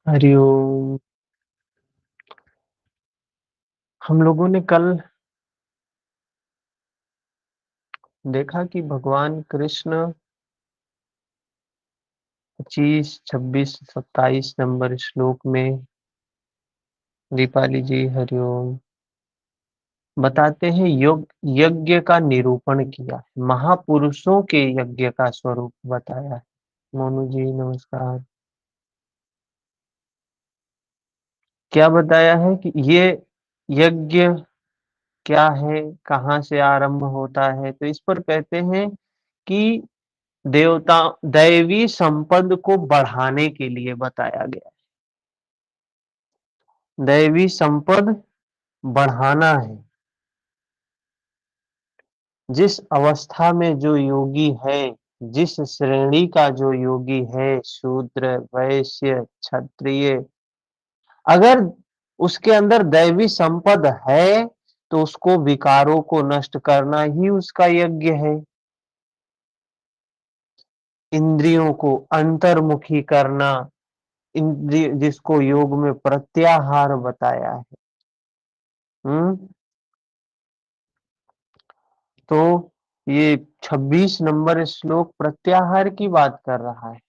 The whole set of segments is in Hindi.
हरिओम। हम लोगों ने कल देखा कि भगवान कृष्ण 25, 26, 27 नंबर श्लोक में दीपाली जी हरिओम बताते हैं यज्ञ का निरूपण किया है, महापुरुषों के यज्ञ का स्वरूप बताया है। मोनू जी नमस्कार। क्या बताया है कि ये यज्ञ क्या है, कहाँ से आरंभ होता है? तो इस पर कहते हैं कि देवता दैवी संपद को बढ़ाने के लिए बताया गया। दैवी संपद बढ़ाना है। जिस अवस्था में जो योगी है, जिस श्रेणी का जो योगी है, शूद्र, वैश्य, क्षत्रिय, अगर उसके अंदर दैवी संपद है तो उसको विकारों को नष्ट करना ही उसका यज्ञ है। इंद्रियों को अंतर्मुखी करना, इंद्रिय जिसको योग में प्रत्याहार बताया है। हम्म तो ये 26 नंबर श्लोक प्रत्याहार की बात कर रहा है।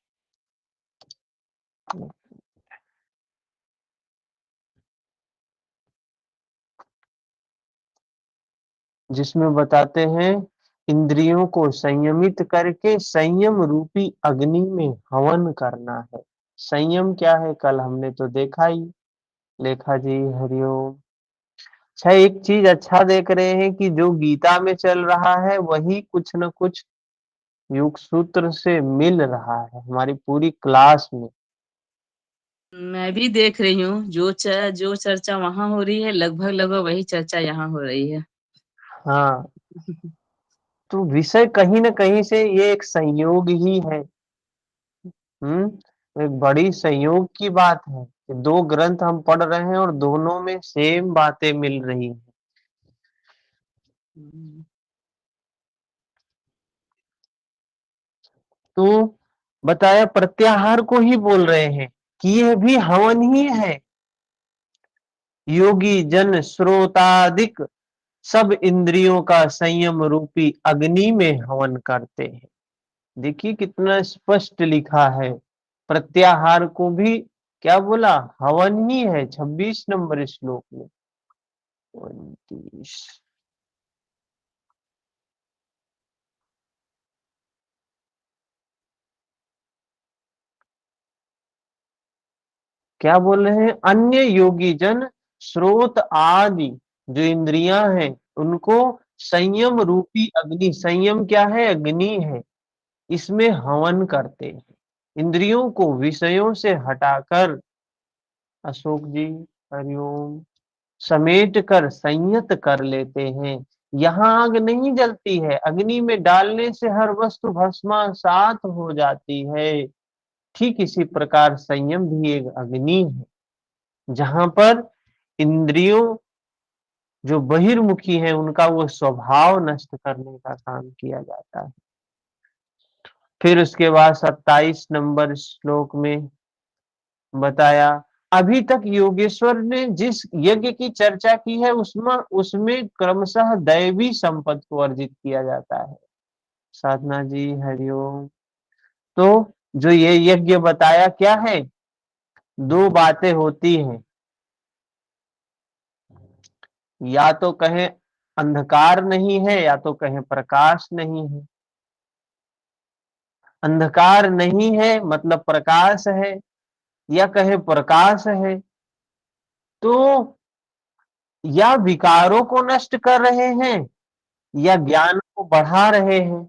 जिसमें बताते हैं इंद्रियों को संयमित करके संयम रूपी अग्नि में हवन करना है। संयम क्या है कल हमने तो देखा ही। लेखा जी हरिओम। अच्छा, एक चीज अच्छा देख रहे हैं कि जो गीता में चल रहा है वही कुछ न कुछ योग सूत्र से मिल रहा है हमारी पूरी क्लास में। मैं भी देख रही हूँ जो चर्चा वहां हो रही है, लगभग लगभग वही चर्चा यहाँ हो रही है। हाँ, तो विषय कहीं न कहीं से ये एक संयोग ही है। एक बड़ी संयोग की बात है कि 2 ग्रंथ हम पढ़ रहे हैं और दोनों में सेम बातें मिल रही हैं। तो बताया प्रत्याहार को ही बोल रहे हैं कि यह भी हवन ही है। योगी जन श्रोतादिक सब इंद्रियों का संयम रूपी अग्नि में हवन करते हैं। देखिए कितना स्पष्ट लिखा है। प्रत्याहार को भी क्या बोला? हवन ही है 26 नंबर श्लोक में। 29 क्या बोल रहे हैं? अन्य योगी जन स्रोत आदि जो इंद्रियां हैं उनको संयम रूपी अग्नि, संयम क्या है? अग्नि है, इसमें हवन करते हैं। इंद्रियों को विषयों से हटाकर, अशोक जी हरिओम, समेट कर संयत कर लेते हैं। यहाँ आग नहीं जलती है, अग्नि में डालने से हर वस्तु भस्मासात हो जाती है। ठीक इसी प्रकार संयम भी एक अग्नि है, जहां पर इंद्रियों जो बहिर्मुखी है उनका वो स्वभाव नष्ट करने का काम किया जाता है। फिर उसके बाद 27 नंबर श्लोक में बताया, अभी तक योगेश्वर ने जिस यज्ञ की चर्चा की है उसमें उसमें क्रमशः दैवी संपत्ति को अर्जित किया जाता है। साधना जी हरिओम। तो जो ये यज्ञ बताया क्या है? 2 बातें होती हैं, या तो कहें अंधकार नहीं है या तो कहें प्रकाश नहीं है। अंधकार नहीं है मतलब प्रकाश है, या कहें प्रकाश है। तो या विकारों को नष्ट कर रहे हैं या ज्ञान को बढ़ा रहे हैं।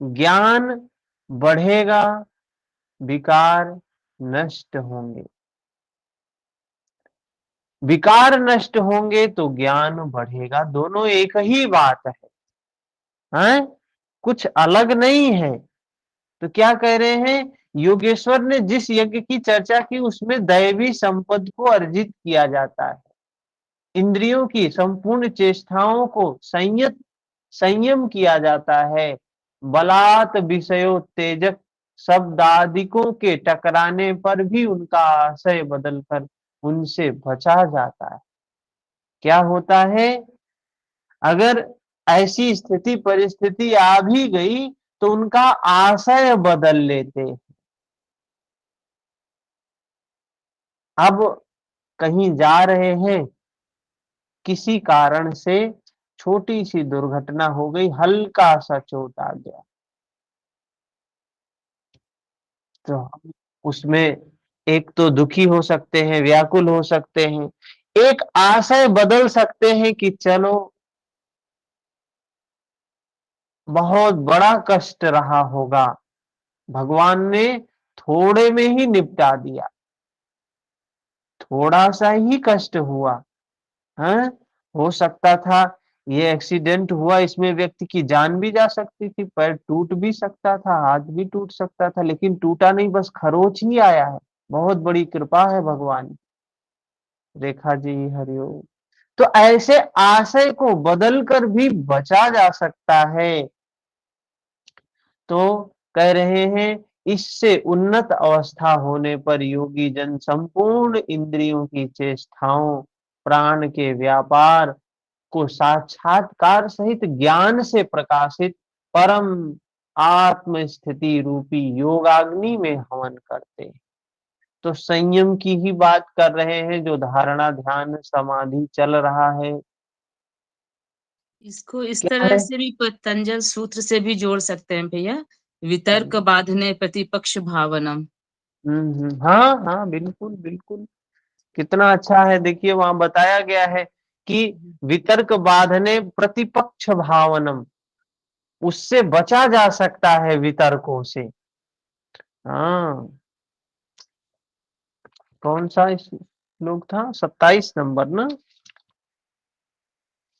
ज्ञान बढ़ेगा, विकार नष्ट होंगे। विकार नष्ट होंगे तो ज्ञान बढ़ेगा, दोनों एक ही बात है, हैं? कुछ अलग नहीं है। तो क्या कह रहे हैं? योगेश्वर ने जिस यज्ञ की चर्चा की उसमें दैवी संपद को अर्जित किया जाता है। इंद्रियों की संपूर्ण चेष्टाओं को संयम किया जाता है। बलात् विषयोत्तेजक शब्दादिकों के टकराने पर भी उनका आशय बदलकर उनसे बचा जाता है। क्या होता है, अगर ऐसी स्थिति परिस्थिति आ भी गई तो उनका आशय बदल लेते हैं। अब कहीं जा रहे हैं, किसी कारण से छोटी सी दुर्घटना हो गई, हल्का सा चोट आ गया, तो हम उसमें एक तो दुखी हो सकते हैं, व्याकुल हो सकते हैं, एक आशय बदल सकते हैं कि चलो बहुत बड़ा कष्ट रहा होगा, भगवान ने थोड़े में ही निपटा दिया, थोड़ा सा ही कष्ट हुआ, हैं? हो सकता था ये एक्सीडेंट हुआ, इसमें व्यक्ति की जान भी जा सकती थी, पैर टूट भी सकता था, हाथ भी टूट सकता था, लेकिन टूटा नहीं, बस खरोच ही आया है। बहुत बड़ी कृपा है भगवान की। रेखा जी हरिओम। तो ऐसे आशय को बदल कर भी बचा जा सकता है। तो कह रहे हैं, इससे उन्नत अवस्था होने पर योगी जन संपूर्ण इंद्रियों की चेष्टाओं, प्राण के व्यापार को साक्षात्कार सहित ज्ञान से प्रकाशित परम आत्म स्थिति रूपी योगाग्नि में हवन करते हैं। तो संयम की ही बात कर रहे हैं, जो धारणा ध्यान समाधि चल रहा है। इसको इस क्या तरह है? से भी पतंजल सूत्र से भी जोड़ सकते हैं भैया, वितर्क बाधने प्रतिपक्ष भावनम। हाँ हाँ, बिल्कुल बिल्कुल। कितना अच्छा है, देखिए वहां बताया गया है कि वितर्क बाधने प्रतिपक्ष भावनम, उससे बचा जा सकता है वितर्कों से। हाँ, कौन सा श्लोक था, 27 नंबर ना?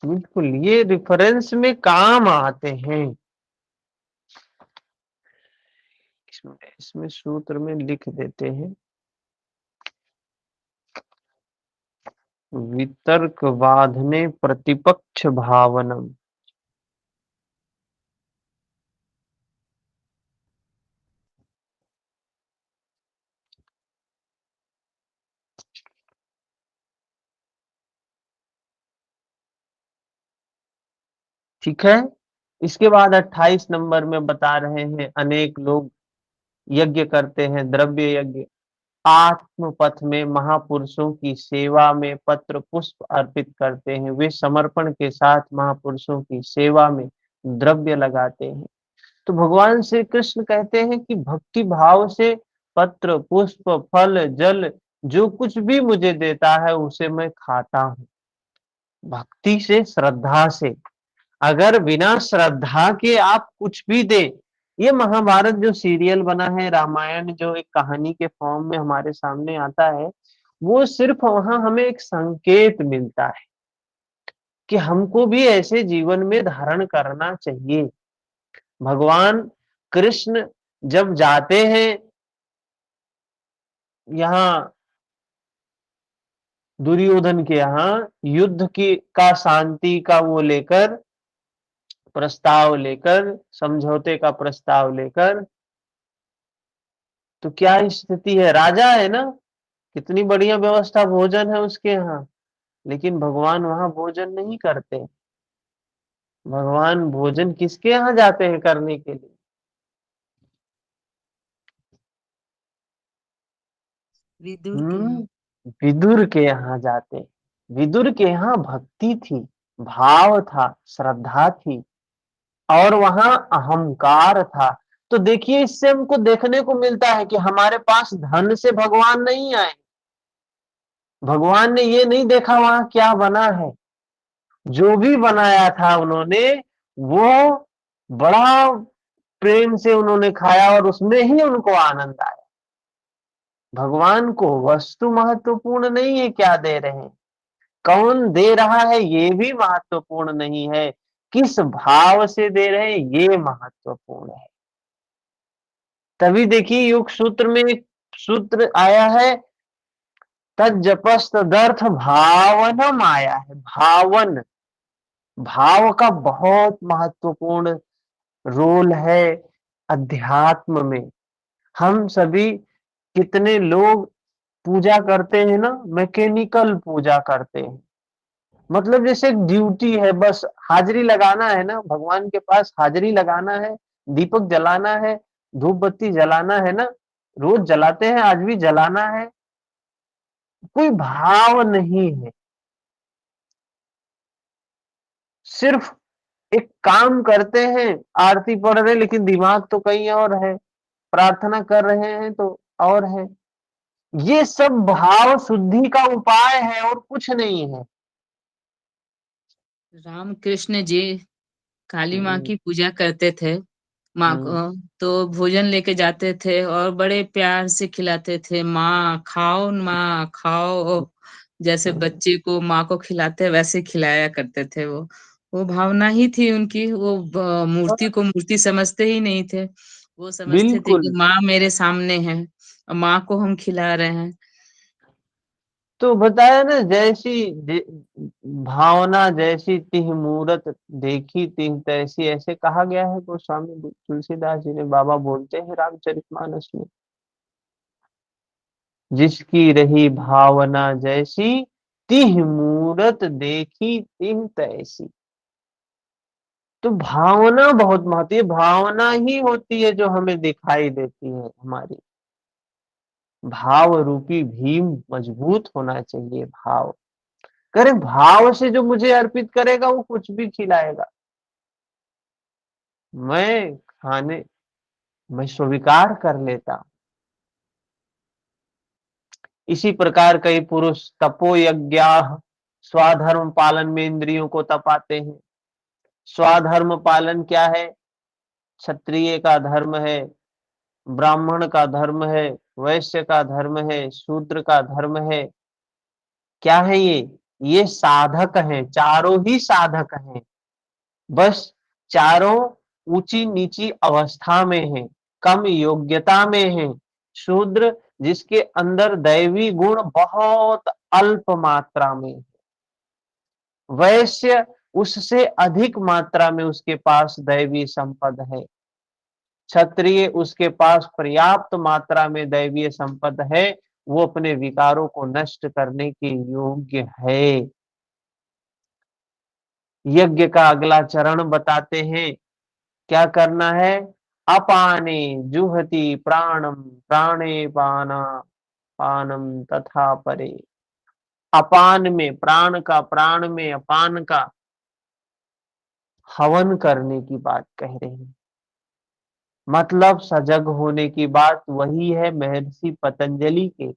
बिल्कुल, ये रेफरेंस में काम आते हैं। इसमें सूत्र में लिख देते हैं, वितर्क बाधने प्रतिपक्ष भावनम। ठीक है। इसके बाद 28 नंबर में बता रहे हैं, अनेक लोग यज्ञ करते हैं, द्रव्य यज्ञ, आत्म पथ में महापुरुषों की सेवा में पत्र पुष्प अर्पित करते हैं, वे समर्पण के साथ महापुरुषों की सेवा में द्रव्य लगाते हैं। तो भगवान श्री कृष्ण कहते हैं कि भक्ति भाव से पत्र पुष्प फल जल जो कुछ भी मुझे देता है उसे मैं खाता हूँ, भक्ति से श्रद्धा से। अगर बिना श्रद्धा के आप कुछ भी दे, ये महाभारत जो सीरियल बना है, रामायण जो एक कहानी के फॉर्म में हमारे सामने आता है, वो सिर्फ वहां हमें एक संकेत मिलता है कि हमको भी ऐसे जीवन में धारण करना चाहिए। भगवान कृष्ण जब जाते हैं यहाँ दुर्योधन के यहाँ, युद्ध की का शांति का वो लेकर प्रस्ताव लेकर, समझौते का प्रस्ताव लेकर, तो क्या स्थिति है, राजा है ना, कितनी बढ़िया व्यवस्था, भोजन है उसके यहाँ, लेकिन भगवान वहां भोजन नहीं करते। भगवान भोजन किसके यहाँ जाते हैं करने के लिए? विदुर के यहाँ। विदुर के यहाँ जाते। विदुर के यहाँ भक्ति थी, भाव था, श्रद्धा थी, और वहां अहंकार था। तो देखिए, इससे हमको देखने को मिलता है कि हमारे पास धन से भगवान नहीं आए। भगवान ने ये नहीं देखा वहां क्या बना है, जो भी बनाया था उन्होंने, वो बड़ा प्रेम से उन्होंने खाया और उसमें ही उनको आनंद आया। भगवान को वस्तु महत्वपूर्ण नहीं है, क्या दे रहे हैं, कौन दे रहा है ये भी महत्वपूर्ण नहीं है, किस भाव से दे रहे हैं ये महत्वपूर्ण है। तभी देखिए योग सूत्र में एक सूत्र आया है, तज्जपस्तदर्थ भावनम आया है। भावन, भाव का बहुत महत्वपूर्ण रोल है अध्यात्म में। हम सभी कितने लोग पूजा करते हैं ना, मैकेनिकल पूजा करते हैं। मतलब जैसे एक ड्यूटी है, बस हाजिरी लगाना है ना, भगवान के पास हाजिरी लगाना है, दीपक जलाना है, धूप बत्ती जलाना है ना, रोज जलाते हैं, आज भी जलाना है। कोई भाव नहीं है, सिर्फ एक काम करते हैं, आरती पढ़ रहे हैं लेकिन दिमाग तो कहीं और है, प्रार्थना कर रहे हैं तो और है। ये सब भाव शुद्धि का उपाय है और कुछ नहीं है। राम कृष्ण जी काली माँ हम्म, की पूजा करते थे। माँ हम्म, को तो भोजन लेके जाते थे और बड़े प्यार से खिलाते थे। माँ खाओ, जैसे हम्म, बच्चे को माँ को खिलाते वैसे खिलाया करते थे वो भावना ही थी उनकी। वो मूर्ति को मूर्ति समझते ही नहीं थे। वो समझते थे कि बिल्कुल। माँ मेरे सामने है और माँ को हम खिला रहे हैं। तो बताया ना, भावना जैसी तिह मूरत, देखी तिह तैसी, ऐसे कहा गया है गोस्वामी तुलसीदास जी ने, बाबा बोलते हैं रामचरितमानस में। जिसकी रही भावना जैसी, तिह मूरत देखी तिह तैसी। तो भावना बहुत महत्व है, भावना ही होती है जो हमें दिखाई देती है हमारी। भाव रूपी भीम मजबूत होना चाहिए। भाव करे, भाव से जो मुझे अर्पित करेगा वो कुछ भी खिलाएगा। मैं खाने मैं स्वीकार कर लेता। इसी प्रकार कई पुरुष तपो यज्ञा, स्वाधर्म पालन में इंद्रियों को तपाते हैं। स्वाधर्म पालन क्या है? क्षत्रिय का धर्म है, ब्राह्मण का धर्म है, वैश्य का धर्म है, शूद्र का धर्म है। क्या है ये साधक हैं, चारों ही साधक हैं। बस चारों ऊंची नीची अवस्था में हैं, कम योग्यता में हैं। शूद्र जिसके अंदर दैवी गुण बहुत अल्प मात्रा में है। वैश्य उससे अधिक मात्रा में उसके पास दैवी संपद है। क्षत्रिय उसके पास पर्याप्त मात्रा में दैवीय संपद है, वो अपने विकारों को नष्ट करने के योग्य है। यज्ञ का अगला चरण बताते हैं, क्या करना है? अपाने जुहति प्राणम, प्राणे पाना पानम तथा परे। अपान में प्राण का, प्राण में अपान का हवन करने की बात कह रहे हैं। मतलब सजग होने की बात वही है महर्षि पतंजलि के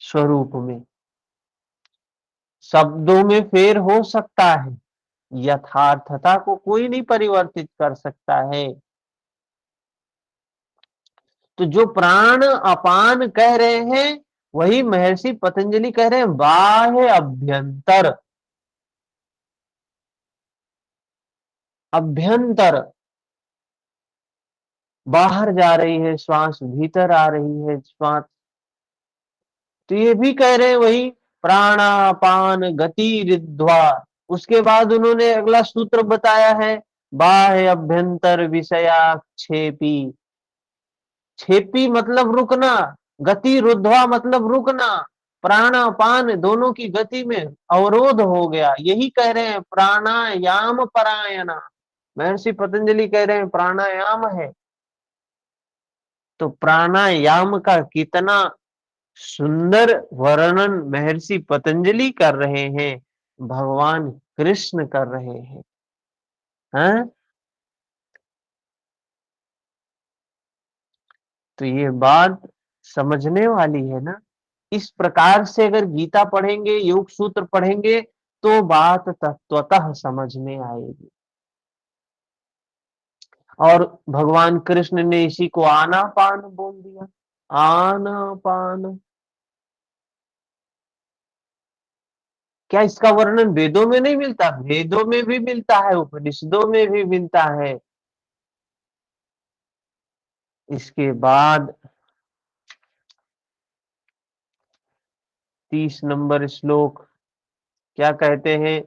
स्वरूप में। शब्दों में फेर हो सकता है, यथार्थता को कोई नहीं परिवर्तित कर सकता है। तो जो प्राण अपान कह रहे हैं, वही महर्षि पतंजलि कह रहे हैं बाह्य अभ्यंतर। अभ्यंतर बाहर जा रही है श्वास, भीतर आ रही है श्वास। तो ये भी कह रहे हैं वही प्राणापान गति रिद्ध्वा। उसके बाद उन्होंने अगला सूत्र बताया है, बाह्य अभ्यंतर विषयाक्षेपी। छेपी मतलब रुकना, गति रुद्धवा मतलब रुकना। प्राणापान दोनों की गति में अवरोध हो गया, यही कह रहे हैं प्राणायाम परायणा। महर्षि पतंजलि कह रहे हैं प्राणायाम है। तो प्राणायाम का कितना सुंदर वर्णन महर्षि पतंजलि कर रहे हैं, भगवान कृष्ण कर रहे हैं। हाँ? तो ये बात समझने वाली है ना। इस प्रकार से अगर गीता पढ़ेंगे, योग सूत्र पढ़ेंगे, तो बात तत्वतः समझ में आएगी। और भगवान कृष्ण ने इसी को आनापान बोल दिया। आनापान, क्या इसका वर्णन वेदों में नहीं मिलता? वेदों में भी मिलता है, उपनिषदों में भी मिलता है। इसके बाद 30 नंबर श्लोक क्या कहते हैं?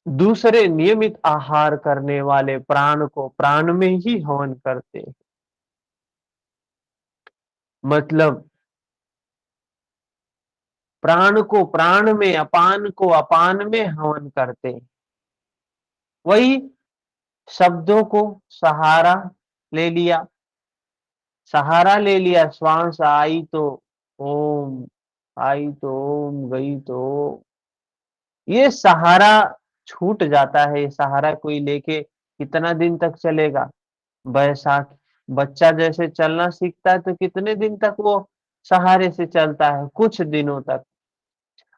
दूसरे नियमित आहार करने वाले प्राण को प्राण में ही हवन करते हैं। मतलब प्राण को प्राण में, अपान को अपान में हवन करते हैं। वही शब्दों को सहारा ले लिया, सहारा ले लिया, श्वास ओम, आई तो ओम, गई तो ओम। ये सहारा छूट जाता है। ये सहारा कोई लेके कितना दिन तक चलेगा? बैसाख बच्चा जैसे चलना सीखता है तो कितने दिन तक वो सहारे से चलता है? कुछ दिनों तक।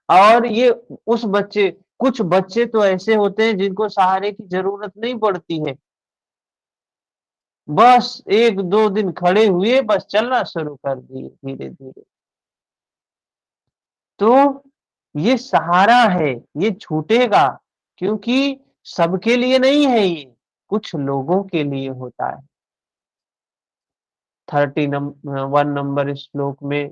और ये उस बच्चे कुछ बच्चे तो ऐसे होते हैं जिनको सहारे की जरूरत नहीं पड़ती है। बस 1-2 दिन खड़े हुए, बस चलना शुरू कर दिए धीरे-धीरे। तो ये सहारा है, ये छूटेगा, क्योंकि सबके लिए नहीं है ये, कुछ लोगों के लिए होता है। 1 नंबर श्लोक में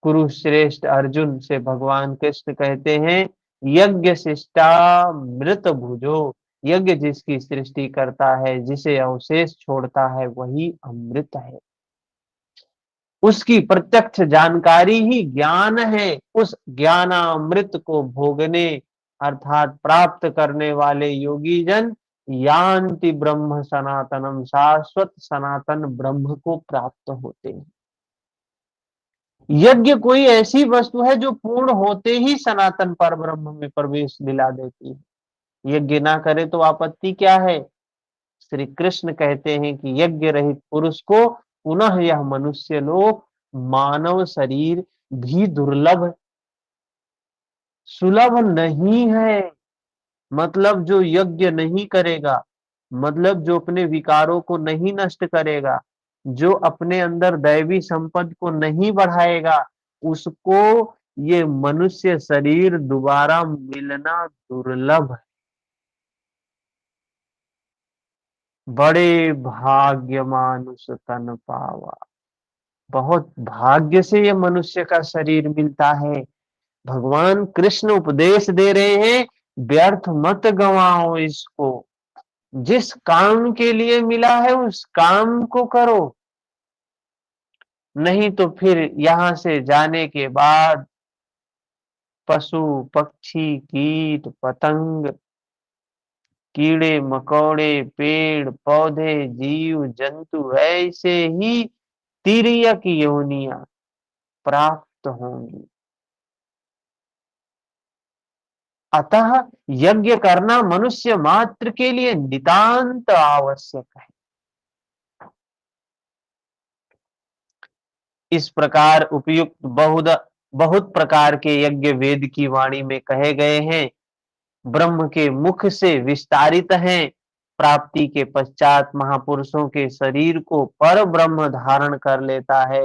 कुरुश्रेष्ठ अर्जुन से भगवान कृष्ण कहते हैं, यज्ञ शिष्टामृत भुजो, यज्ञ जिसकी सृष्टि करता है, जिसे अवशेष छोड़ता है, वही अमृत है। उसकी प्रत्यक्ष जानकारी ही ज्ञान है। उस ज्ञानामृत को भोगने अर्थात प्राप्त करने वाले योगी जन यान्ति ब्रह्म सनातनम, शाश्वत सनातन ब्रह्म को प्राप्त होते हैं। यज्ञ कोई ऐसी वस्तु है जो पूर्ण होते ही सनातन पर ब्रह्म में प्रवेश दिला देती है। यज्ञ ना करे तो आपत्ति क्या है? श्री कृष्ण कहते हैं कि यज्ञ रहित पुरुष को पुनः यह मनुष्य लोक, मानव शरीर भी दुर्लभ सुलभ नहीं है। मतलब जो यज्ञ नहीं करेगा, मतलब जो अपने विकारों को नहीं नष्ट करेगा, जो अपने अंदर दैवी संपद को नहीं बढ़ाएगा, उसको ये मनुष्य शरीर दोबारा मिलना दुर्लभ है। बड़े भाग्य मानुष तन पावा, बहुत भाग्य से ये मनुष्य का शरीर मिलता है। भगवान कृष्ण उपदेश दे रहे हैं, व्यर्थ मत गंवाओ इसको। जिस काम के लिए मिला है उस काम को करो, नहीं तो फिर यहां से जाने के बाद पशु पक्षी कीट पतंग, कीड़े मकोड़े, पेड़ पौधे, जीव जंतु ऐसे ही तिर्यक योनियां प्राप्त होंगी। अतः यज्ञ करना मनुष्य मात्र के लिए नितांत आवश्यक है। इस प्रकार उपयुक्त बहुत बहुत प्रकार के यज्ञ वेद की वाणी में कहे गए हैं, ब्रह्म के मुख से विस्तारित हैं। प्राप्ति के पश्चात महापुरुषों के शरीर को पर ब्रह्म धारण कर लेता है।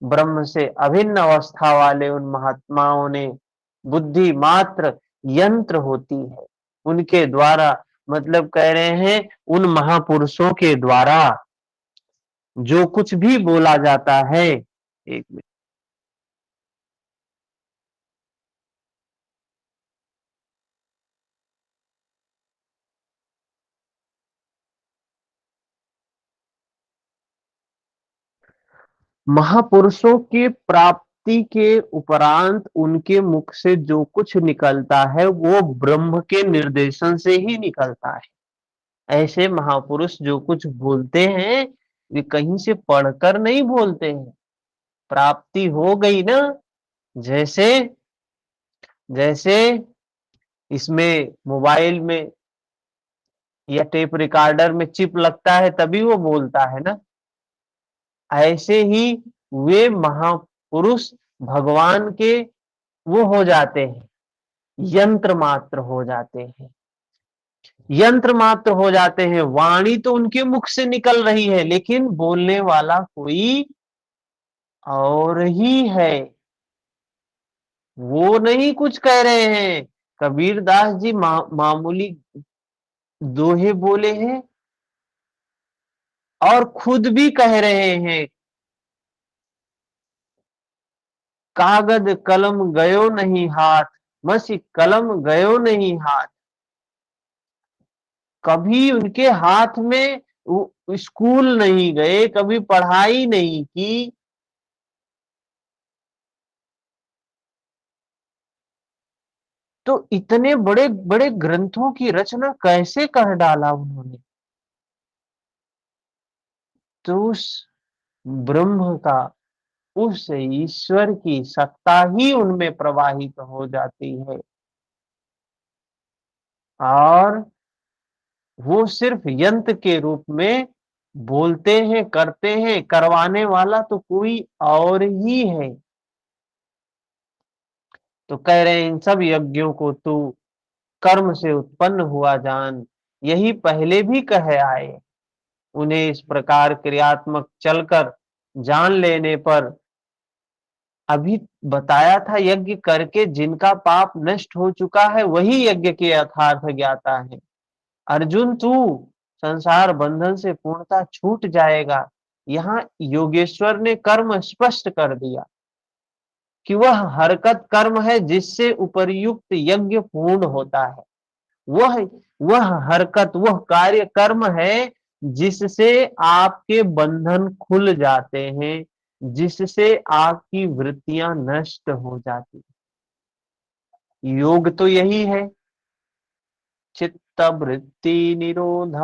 ब्रह्म से अभिन्न अवस्था वाले उन महात्माओं ने बुद्धि मात्र यंत्र होती है, उनके द्वारा, मतलब कह रहे हैं उन महापुरुषों के द्वारा जो कुछ भी बोला जाता है। एक मिनट। महापुरुषों के प्राप्ति के उपरांत उनके मुख से जो कुछ निकलता है वो ब्रह्म के निर्देशन से ही निकलता है। ऐसे महापुरुष जो कुछ बोलते हैं वे कहीं से पढ़कर नहीं बोलते हैं, प्राप्ति हो गई ना। जैसे जैसे इसमें मोबाइल में या टेप रिकॉर्डर में चिप लगता है तभी वो बोलता है ना, ऐसे ही वे महापुरुष भगवान के वो हो जाते हैं, यंत्र मात्र हो जाते हैं, यंत्र मात्र हो जाते हैं। वाणी तो उनके मुख से निकल रही है लेकिन बोलने वाला कोई और ही है, वो नहीं कुछ कह रहे हैं। कबीर दास जी मामूली दोहे बोले हैं और खुद भी कह रहे हैं, कागज कलम गयो नहीं हाथ, मसी कलम गयो नहीं हाथ। कभी उनके हाथ में स्कूल नहीं गए, कभी पढ़ाई नहीं की, तो इतने बड़े बड़े ग्रंथों की रचना कैसे कर डाला उन्होंने? तो उस ब्रह्म का, उस ईश्वर की सत्ता ही उनमें प्रवाहित हो जाती है, और वो सिर्फ यंत्र के रूप में बोलते हैं, करते हैं, करवाने वाला तो कोई और ही है। तो कह रहे हैं इन सब यज्ञों को तू कर्म से उत्पन्न हुआ जान, यही पहले भी कहे आए। उन्हें इस प्रकार क्रियात्मक चलकर जान लेने पर, अभी बताया था यज्ञ करके जिनका पाप नष्ट हो चुका है वही यज्ञ के यथार्थ ज्ञाता है। अर्जुन तू संसार बंधन से पूर्णतः छूट जाएगा। यहाँ योगेश्वर ने कर्म स्पष्ट कर दिया कि वह हरकत कर्म है जिससे उपर्युक्त यज्ञ पूर्ण होता है। वह वह हरकत, वह कार्य कर्म है जिससे आपके बंधन खुल जाते हैं, जिससे आपकी वृत्तियां नष्ट हो जाती हैं। योग तो यही है, चित्त वृत्ति निरोध।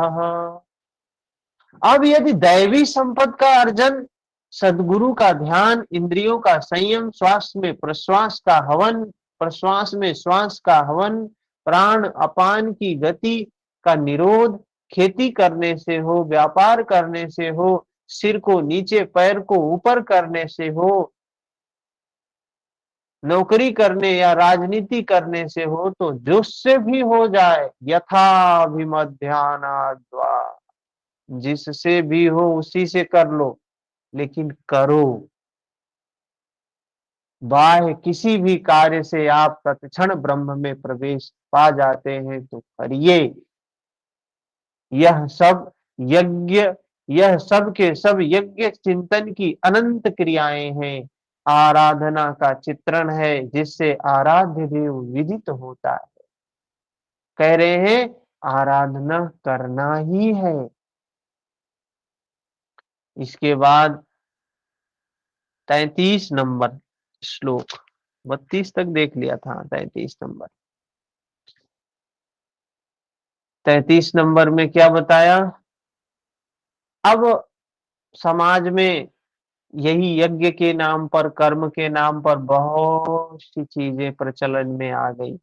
अब यदि दैवी संपद का अर्जन, सदगुरु का ध्यान, इंद्रियों का संयम, श्वास में प्रश्वास का हवन, प्रश्वास में श्वास का हवन, प्राण अपान की गति का निरोध, खेती करने से हो, व्यापार करने से हो, सिर को नीचे पैर को ऊपर करने से हो, नौकरी करने या राजनीति करने से हो, तो जिससे भी हो जाए, यथाभिमध्यानाद्वा, जिससे भी हो उसी से कर लो, लेकिन करो। बाह्य किसी भी कार्य से आप तत्क्षण ब्रह्म में प्रवेश पा जाते हैं तो करिए। यह सब यज्ञ, यह सब के सब यज्ञ चिंतन की अनंत क्रियाएं हैं, आराधना का चित्रण है जिससे आराध्य देव विदित होता है। कह रहे हैं आराधना करना ही है। इसके बाद 33 नंबर श्लोक, 32 तक देख लिया था, 33 नंबर, 33 नंबर में क्या बताया? अब समाज में यही यज्ञ के नाम पर, कर्म के नाम पर बहुत सी चीजें प्रचलन में आ गई।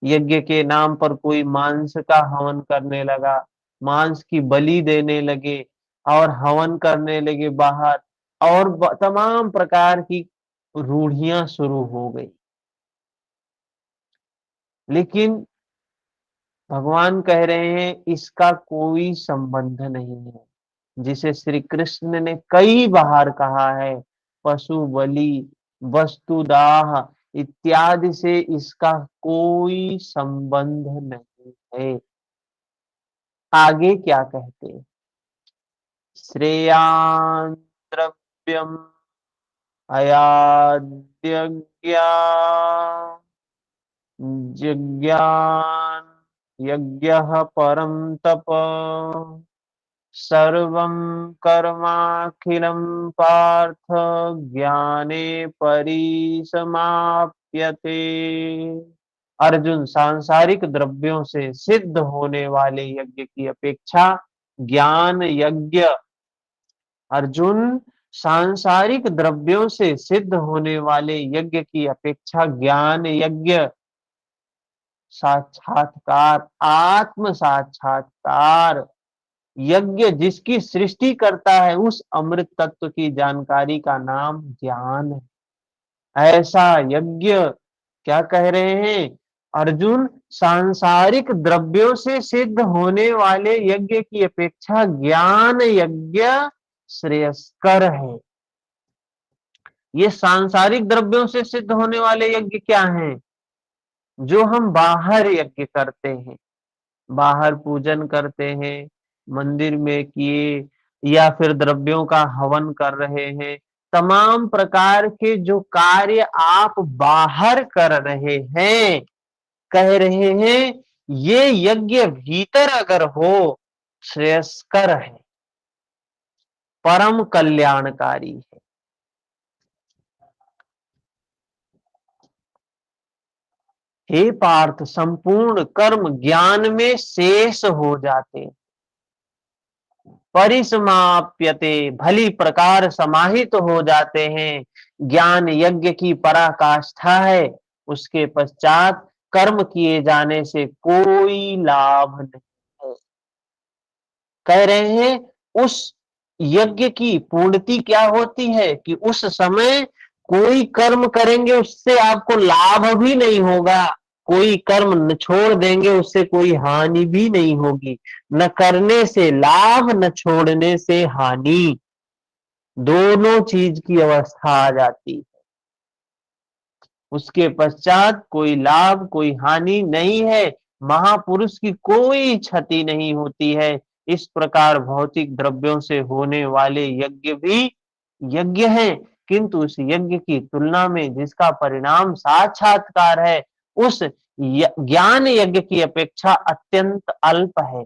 यज्ञ के नाम पर कोई मांस का हवन करने लगा, मांस की बलि देने लगे और हवन करने लगे बाहर, और तमाम प्रकार की रूढ़ियां शुरू हो गई। लेकिन भगवान कह रहे हैं इसका कोई संबंध नहीं है। जिसे श्री कृष्ण ने कई बार कहा है, पशु बलि, वस्तुदाह इत्यादि से इसका कोई संबंध नहीं है। आगे क्या कहते हैं? श्रेयान् द्रव्यम अयाद्यज्ञा यज्ञान यज्ञः परम तप सर्वं कर्माखिलं पार्थ ज्ञाने परिसमाप्यते। अर्जुन, सांसारिक द्रव्यों से सिद्ध होने वाले यज्ञ की अपेक्षा ज्ञान यज्ञ, अर्जुन, सांसारिक द्रव्यों से सिद्ध होने वाले यज्ञ की अपेक्षा ज्ञान यज्ञ, साक्षात्कार, आत्म साक्षात्कार यज्ञ, जिसकी सृष्टि करता है उस अमृत तत्व की जानकारी का नाम ज्ञान है। ऐसा यज्ञ, क्या कह रहे हैं अर्जुन, सांसारिक द्रव्यों से सिद्ध होने वाले यज्ञ की अपेक्षा ज्ञान यज्ञ श्रेयस्कर है। ये सांसारिक द्रव्यों से सिद्ध होने वाले यज्ञ क्या हैं? जो हम बाहर यज्ञ करते हैं, बाहर पूजन करते हैं, मंदिर में किए, या फिर द्रव्यों का हवन कर रहे हैं, तमाम प्रकार के जो कार्य आप बाहर कर रहे हैं, कह रहे हैं ये यज्ञ भीतर अगर हो श्रेयस्कर है, परम कल्याणकारी है। हे पार्थ, संपूर्ण कर्म ज्ञान में शेष हो जाते, परिसमाप्यते, भली प्रकार समाहित हो जाते हैं। ज्ञान यज्ञ की पराकाष्ठा है, उसके पश्चात कर्म किए जाने से कोई लाभ नहीं है। कह रहे हैं उस यज्ञ की पूर्णति क्या होती है कि उस समय कोई कर्म करेंगे उससे आपको लाभ भी नहीं होगा, कोई कर्म न छोड़ देंगे उससे कोई हानि भी नहीं होगी। न करने से लाभ, न छोड़ने से हानि, दोनों चीज की अवस्था आ जाती है। उसके पश्चात कोई लाभ कोई हानि नहीं है, महापुरुष की कोई क्षति नहीं होती है। इस प्रकार भौतिक द्रव्यों से होने वाले यज्ञ भी यज्ञ हैं, किंतु उस यज्ञ की तुलना में जिसका परिणाम साक्षात्कार है, उस ज्ञान यज्ञ की अपेक्षा अत्यंत अल्प है।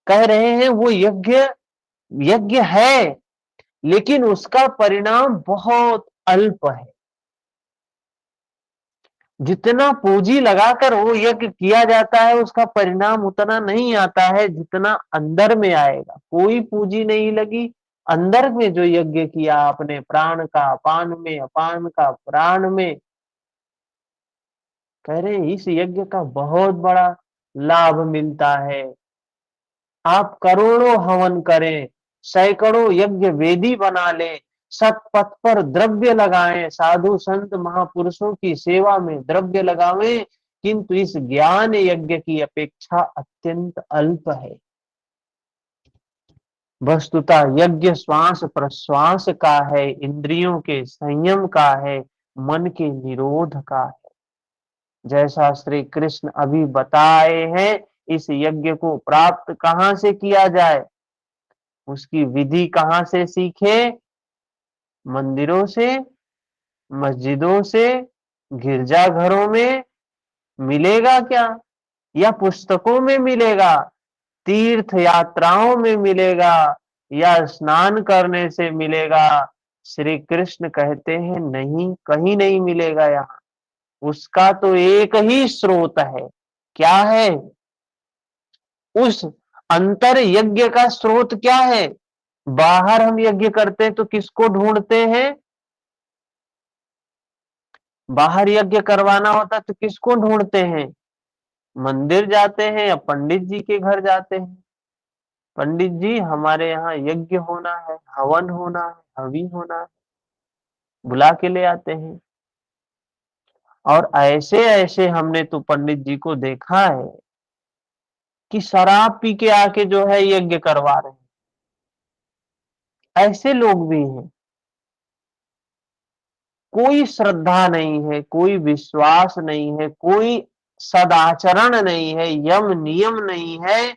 कह रहे हैं वो यज्ञ यज्ञ है, लेकिन उसका परिणाम बहुत अल्प है। जितना पूंजी लगाकर वो यज्ञ किया जाता है उसका परिणाम उतना नहीं आता है जितना अंदर में आएगा। कोई पूंजी नहीं लगी, अंदर में जो यज्ञ किया आपने, प्राण का अपान में, अपान का प्राण में, कह रहे इस यज्ञ का बहुत बड़ा लाभ मिलता है। आप करोड़ों हवन करें, सैकड़ों यज्ञ वेदी बना लें, सतपथ पर द्रव्य लगाएं, साधु संत महापुरुषों की सेवा में द्रव्य लगावें, किंतु इस ज्ञान यज्ञ की अपेक्षा अत्यंत अल्प है। वस्तुतः यज्ञ श्वास प्रश्वास का है, इंद्रियों के संयम का है, मन के निरोध का है। जैसा श्री कृष्ण अभी बताए हैं, इस यज्ञ को प्राप्त कहां से किया जाए, उसकी विधि कहां से सीखे? मंदिरों से, मस्जिदों से, गिरजाघरों में मिलेगा क्या? या पुस्तकों में मिलेगा, तीर्थ यात्राओं में मिलेगा, या स्नान करने से मिलेगा? श्री कृष्ण कहते हैं नहीं, कहीं नहीं मिलेगा यहाँ। उसका तो एक ही स्रोत है। क्या है? उस अंतर यज्ञ का स्रोत क्या है? बाहर हम यज्ञ करते हैं तो किसको ढूंढते हैं? बाहर यज्ञ करवाना होता तो किसको ढूंढते हैं? मंदिर जाते हैं या पंडित जी के घर जाते हैं। पंडित जी हमारे यहाँ यज्ञ होना है, हवन होना है, हवि होना है, बुला के ले आते हैं। और ऐसे ऐसे हमने तो पंडित जी को देखा है कि शराब पी के आके जो है यज्ञ करवा रहे हैं। ऐसे लोग भी हैं। कोई श्रद्धा नहीं है, कोई विश्वास नहीं है, कोई सदाचरण नहीं है, यम नियम नहीं है,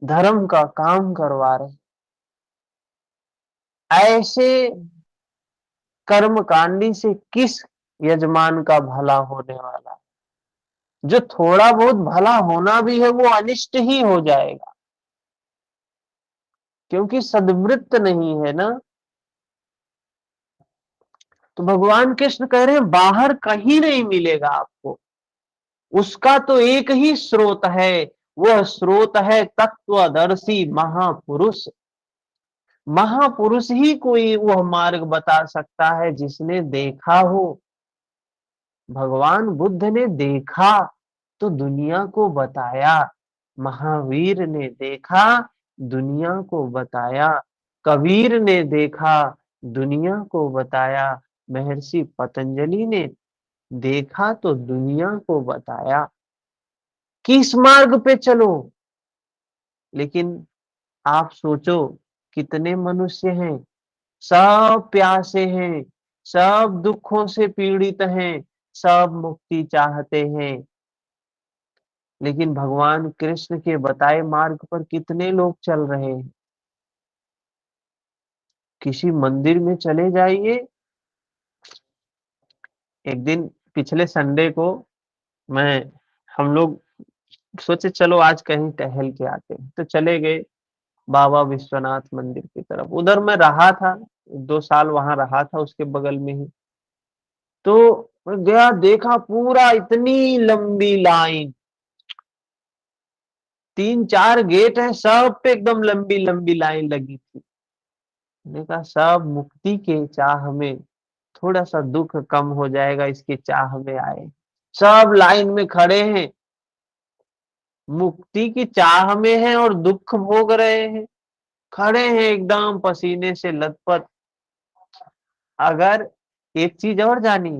धर्म का काम करवा रहे। ऐसे कर्मकांडी से किस यजमान का भला होने वाला है? जो थोड़ा बहुत भला होना भी है वो अनिष्ट ही हो जाएगा, क्योंकि सद्वृत्त नहीं है ना। तो भगवान कृष्ण कह रहे हैं बाहर कहीं नहीं मिलेगा आपको, उसका तो एक ही स्रोत है। वह स्रोत है तत्वदर्शी महापुरुष। महापुरुष ही कोई वह मार्ग बता सकता है जिसने देखा हो। भगवान बुद्ध ने देखा तो दुनिया को बताया, महावीर ने देखा दुनिया को बताया, कबीर ने देखा दुनिया को बताया, महर्षि पतंजलि ने देखा तो दुनिया को बताया किस मार्ग पे चलो। लेकिन आप सोचो कितने मनुष्य हैं, सब प्यासे हैं, सब दुखों से पीड़ित हैं, सब मुक्ति चाहते हैं, लेकिन भगवान कृष्ण के बताए मार्ग पर कितने लोग चल रहे हैं। किसी मंदिर में चले जाइए। एक दिन पिछले संडे को मैं हम लोग सोचे चलो आज कहीं टहल के आते हैं, तो चले गए बाबा विश्वनाथ मंदिर की तरफ। उधर मैं रहा था, 2 साल वहां रहा था उसके बगल में ही। तो मैं गया, देखा पूरा इतनी लंबी लाइन, 3-4 गेट है, सब पे एकदम लंबी लंबी लाइन लगी थी। मैंने कहा सब मुक्ति के चाह में, थोड़ा सा दुख कम हो जाएगा इसके चाह में आए। सब लाइन में खड़े हैं, मुक्ति की चाह में है और दुख भोग रहे हैं, खड़े हैं एकदम पसीने से लथपथ। अगर एक चीज और जानी,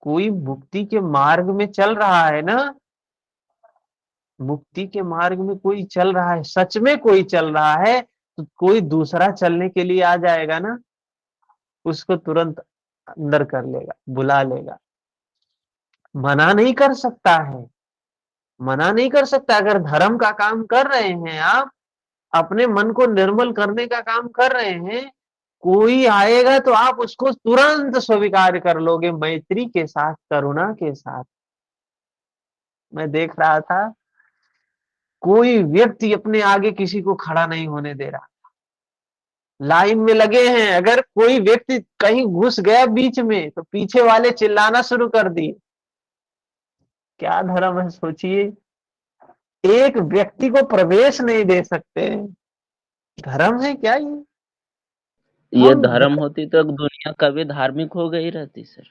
कोई मुक्ति के मार्ग में चल रहा है ना, मुक्ति के मार्ग में कोई चल रहा है, सच में कोई चल रहा है, तो कोई दूसरा चलने के लिए आ जाएगा ना, उसको तुरंत अंदर कर लेगा, बुला लेगा। मना नहीं कर सकता है, मना नहीं कर सकता। अगर धर्म का काम कर रहे हैं आप, अपने मन को निर्मल करने का काम कर रहे हैं, कोई आएगा तो आप उसको तुरंत स्वीकार कर लोगे, मैत्री के साथ, करुणा के साथ। मैं देख रहा था, कोई व्यक्ति अपने आगे किसी को खड़ा नहीं होने दे रहा, लाइन में लगे हैं। अगर कोई व्यक्ति कहीं घुस गया बीच में, तो पीछे वाले चिल्लाना शुरू कर दिए। क्या धर्म है सोचिए, एक व्यक्ति को प्रवेश नहीं दे सकते। धर्म है क्या ये? ये हम धर्म होती तो दुनिया कभी धार्मिक हो गई रहती सर।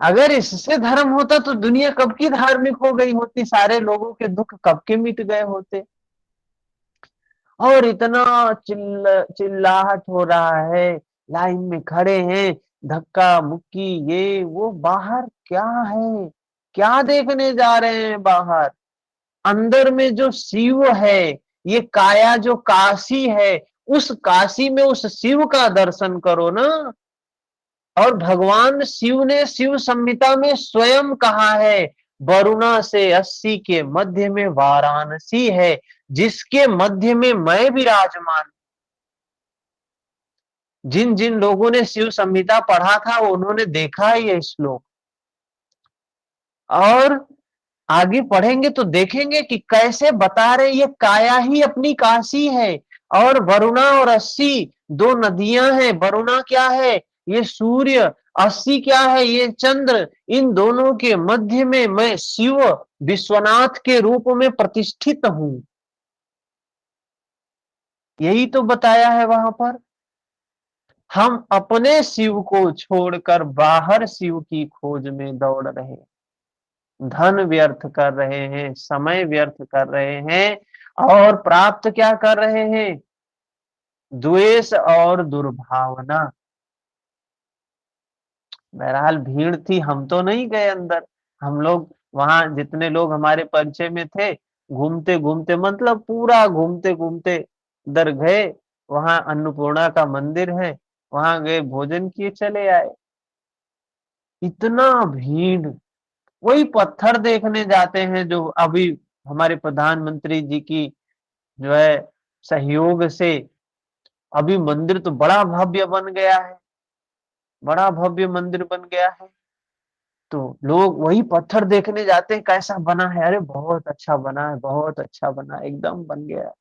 अगर इससे धर्म होता तो दुनिया कब की धार्मिक हो गई होती, सारे लोगों के दुख कब के मिट गए होते। और इतना चिल्लाहट हो रहा है, लाइन में खड़े हैं, धक्का मुक्की ये वो। बाहर क्या है, क्या देखने जा रहे हैं बाहर? अंदर में जो शिव है, ये काया जो काशी है, उस काशी में उस शिव का दर्शन करो ना। और भगवान शिव ने शिव संहिता में स्वयं कहा है, वरुणा से 80 के मध्य में वाराणसी है, जिसके मध्य में मैं विराजमान। जिन जिन लोगों ने शिव संहिता पढ़ा था, उन्होंने देखा है ये श्लोक। और आगे पढ़ेंगे तो देखेंगे कि कैसे बता रहे, ये काया ही अपनी काशी है। और वरुणा और 80 दो नदियां हैं। वरुणा क्या है? ये सूर्य। 80 क्या है? ये चंद्र। इन दोनों के मध्य में मैं शिव विश्वनाथ के रूप में प्रतिष्ठित हूं। यही तो बताया है वहां पर। हम अपने शिव को छोड़कर बाहर शिव की खोज में दौड़ रहे हैं, धन व्यर्थ कर रहे हैं, समय व्यर्थ कर रहे हैं, और प्राप्त क्या कर रहे हैं? द्वेष और दुर्भावना। बहरहाल भीड़ थी, हम तो नहीं गए अंदर। हम लोग वहां, जितने लोग हमारे परिचय में थे, घूमते घूमते, मतलब पूरा घूमते घूमते इधर गए। वहां अन्नपूर्णा का मंदिर है, वहां गए, भोजन किए, चले आए। इतना भीड़। वही पत्थर देखने जाते हैं जो अभी हमारे प्रधानमंत्री जी की जो है सहयोग से अभी मंदिर तो बड़ा भव्य बन गया है, बड़ा भव्य मंदिर बन गया है। तो लोग वही पत्थर देखने जाते हैं, कैसा बना है? अरे बहुत अच्छा बना है, बहुत अच्छा बना है, एकदम बन गया है।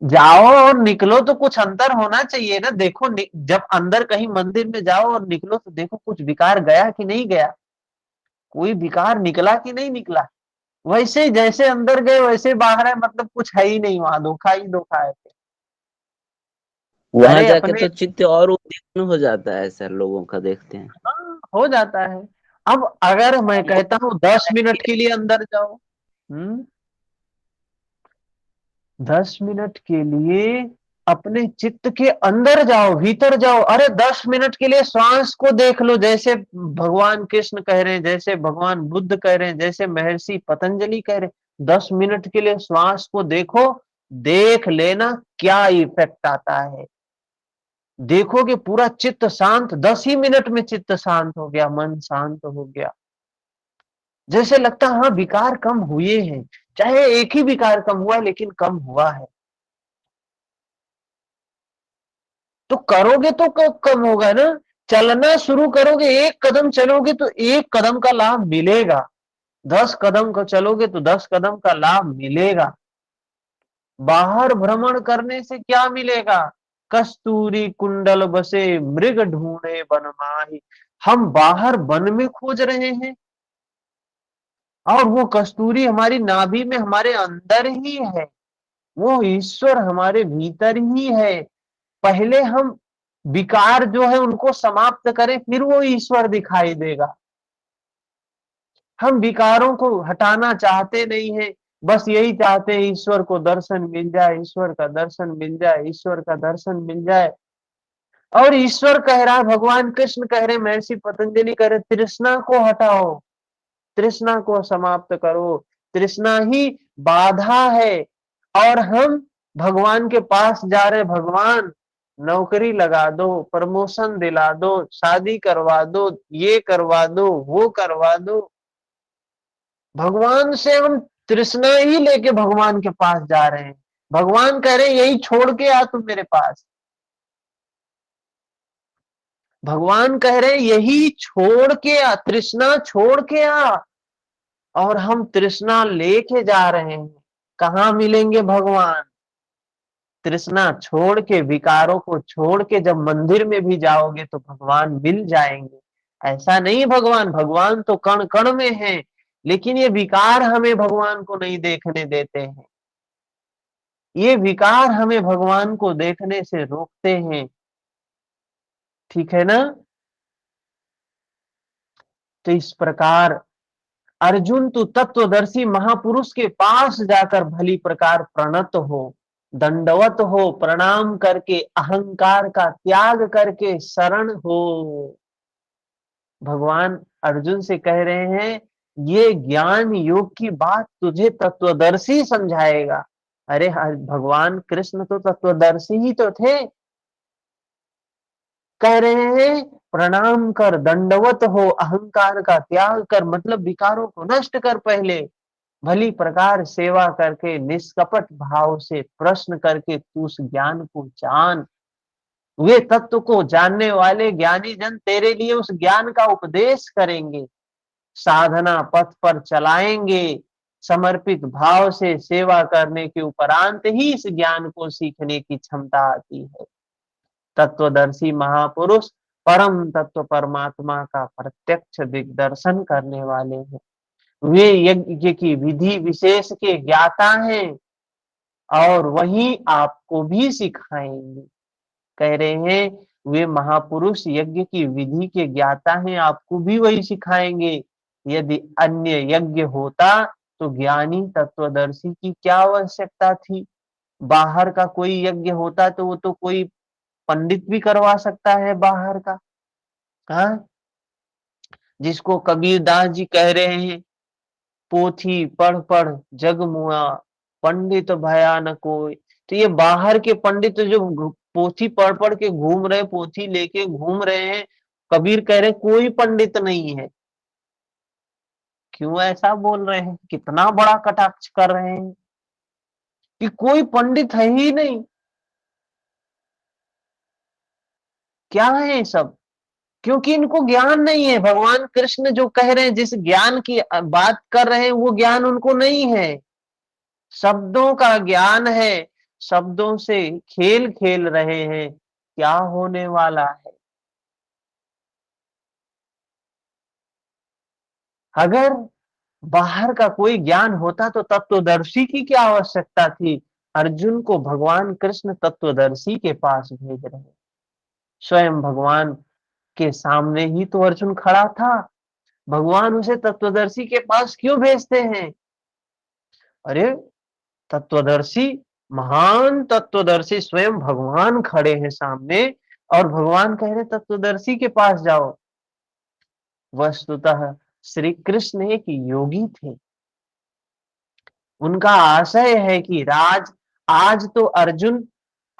जाओ और निकलो तो कुछ अंतर होना चाहिए ना। देखो जब अंदर कहीं मंदिर में जाओ और निकलो तो देखो कुछ विकार गया कि नहीं गया, कोई विकार निकला कि नहीं निकला। वैसे ही जैसे अंदर गए वैसे बाहर है, मतलब कुछ है ही नहीं वहां, धोखा ही धोखा है। वहां अरे जाके अपने, तो चित्त और उद्विग्न हो जाता है सर, लोगों का देखते हैं। हाँ, हो जाता है। अब अगर मैं कहता हूँ 10 मिनट के लिए अंदर जाओ, 10 मिनट के लिए अपने चित्त के अंदर जाओ, भीतर जाओ। अरे 10 मिनट के लिए श्वास को देख लो, जैसे भगवान कृष्ण कह रहे हैं, जैसे भगवान बुद्ध कह रहे हैं, जैसे महर्षि पतंजलि कह रहे हैं। 10 मिनट के लिए श्वास को देखो, देख लेना क्या इफेक्ट आता है। देखोगे पूरा चित्त शांत, 10 ही मिनट में चित्त शांत हो गया, मन शांत हो गया। जैसे लगता है हाँ विकार कम हुए हैं, चाहे एक ही विकार कम हुआ है लेकिन कम हुआ है। तो करोगे तो कम होगा ना। चलना शुरू करोगे, एक कदम चलोगे तो एक कदम का लाभ मिलेगा, 10 कदम को चलोगे तो 10 कदम का लाभ मिलेगा। बाहर भ्रमण करने से क्या मिलेगा? कस्तूरी कुंडल बसे मृग ढूंढे वन माही। हम बाहर वन में खोज रहे हैं और वो कस्तूरी हमारी नाभि में हमारे अंदर ही है। वो ईश्वर हमारे भीतर ही है। पहले हम विकार जो है उनको समाप्त करें, फिर वो ईश्वर दिखाई देगा। हम विकारों को हटाना चाहते नहीं है, बस यही चाहते हैं ईश्वर को दर्शन मिल जाए, ईश्वर का दर्शन मिल जाए, ईश्वर का दर्शन मिल जाए। और ईश्वर कह रहा है, भगवान कृष्ण कह रहे, महर्षि पतंजलि कह रहे, तृष्णा को हटाओ, तृष्णा को समाप्त करो। तृष्णा ही बाधा है। और हम भगवान के पास जा रहे, भगवान नौकरी लगा दो, प्रमोशन दिला दो, शादी करवा दो, ये करवा दो, वो करवा दो। भगवान से हम तृष्णा ही लेके भगवान के पास जा रहे हैं। भगवान कह रहे यही छोड़ के आ तुम मेरे पास। भगवान कह रहे यही छोड़ के आ, तृष्णा छोड़ के आ। और हम तृष्णा लेके जा रहे हैं। कहाँ मिलेंगे भगवान? तृष्णा छोड़ के, विकारों को छोड़ के जब मंदिर में भी जाओगे तो भगवान मिल जाएंगे। ऐसा नहीं, भगवान भगवान तो कण कण में है, लेकिन ये विकार हमें भगवान को नहीं देखने देते हैं। ये विकार हमें भगवान को देखने से रोकते हैं। ठीक है ना? तो इस प्रकार अर्जुन तू तत्वदर्शी महापुरुष के पास जाकर भली प्रकार प्रणत हो, दंडवत हो, प्रणाम करके अहंकार का त्याग करके शरण हो। भगवान अर्जुन से कह रहे हैं ये ज्ञान योग की बात तुझे तत्वदर्शी समझाएगा। अरे भगवान कृष्ण तो तत्वदर्शी ही तो थे। कह रहे हैं प्रणाम कर, दंडवत हो, अहंकार का त्याग कर, मतलब विकारों को नष्ट कर। पहले भली प्रकार सेवा करके निष्कपट भाव से प्रश्न करके तू उस ज्ञान को जान। वे तत्व को जानने वाले ज्ञानी जन तेरे लिए उस ज्ञान का उपदेश करेंगे, साधना पथ पर चलाएंगे। समर्पित भाव से सेवा करने के उपरांत ही इस ज्ञान को सीखने की क्षमता आती है। तत्वदर्शी महापुरुष परम तत्व परमात्मा का प्रत्यक्ष दिग्दर्शन करने वाले हैं। वे यज्ञ की विधि विशेष के ज्ञाता हैं और वही आपको भी सिखाएंगे। कह रहे हैं वे महापुरुष यज्ञ की विधि के ज्ञाता हैं, आपको भी वही सिखाएंगे। यदि अन्य यज्ञ होता तो ज्ञानी तत्वदर्शी की क्या आवश्यकता थी? बाहर का कोई यज्ञ होता तो वो तो कोई पंडित भी करवा सकता है बाहर का। हाँ, जिसको कबीरदास जी कह रहे हैं, पोथी पढ़ पढ़ जग मुआ, पंडित भया न कोई। तो ये बाहर के पंडित जो पोथी पढ़ पढ़ के घूम रहे, पोथी लेके घूम रहे हैं, कबीर कह रहे कोई पंडित नहीं है। क्यों ऐसा बोल रहे हैं? कितना बड़ा कटाक्ष कर रहे हैं कि कोई पंडित है ही नहीं। क्या है सब? क्योंकि इनको ज्ञान नहीं है। भगवान कृष्ण जो कह रहे हैं, जिस ज्ञान की बात कर रहे हैं, वो ज्ञान उनको नहीं है। शब्दों का ज्ञान है, शब्दों से खेल खेल रहे हैं। क्या होने वाला है? अगर बाहर का कोई ज्ञान होता तो तत्वदर्शी की क्या आवश्यकता थी? अर्जुन को भगवान कृष्ण तत्वदर्शी के पास भेज रहे। स्वयं भगवान के सामने ही तो अर्जुन खड़ा था। भगवान उसे तत्वदर्शी के पास क्यों भेजते हैं? अरे तत्वदर्शी, महान तत्वदर्शी स्वयं भगवान खड़े हैं सामने और भगवान कह रहे तत्वदर्शी के पास जाओ। वस्तुतः श्री कृष्ण एक योगी थे। उनका आशय है कि आज तो अर्जुन,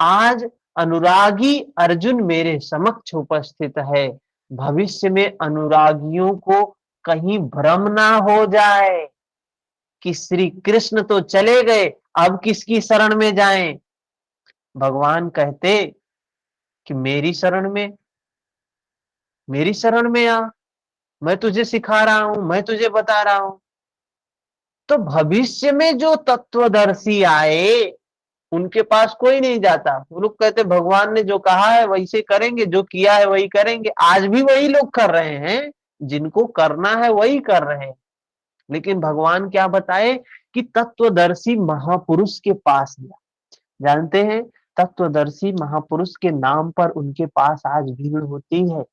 आज अनुरागी अर्जुन मेरे समक्ष उपस्थित है। भविष्य में अनुरागियों को कहीं भ्रम ना हो जाए कि श्री कृष्ण तो चले गए, अब किसकी शरण में जाएं। भगवान कहते कि मेरी शरण में आ, मैं तुझे सिखा रहा हूं, मैं तुझे बता रहा हूं। तो भविष्य में जो तत्वदर्शी आए उनके पास कोई नहीं जाता। वो लोग कहते भगवान ने जो कहा है वैसे करेंगे, जो किया है वही करेंगे। आज भी वही लोग कर रहे हैं, जिनको करना है वही कर रहे हैं। लेकिन भगवान क्या बताए कि तत्वदर्शी महापुरुष के पास गया। जानते हैं, तत्वदर्शी महापुरुष के नाम पर उनके पास आज भीड़ होती है।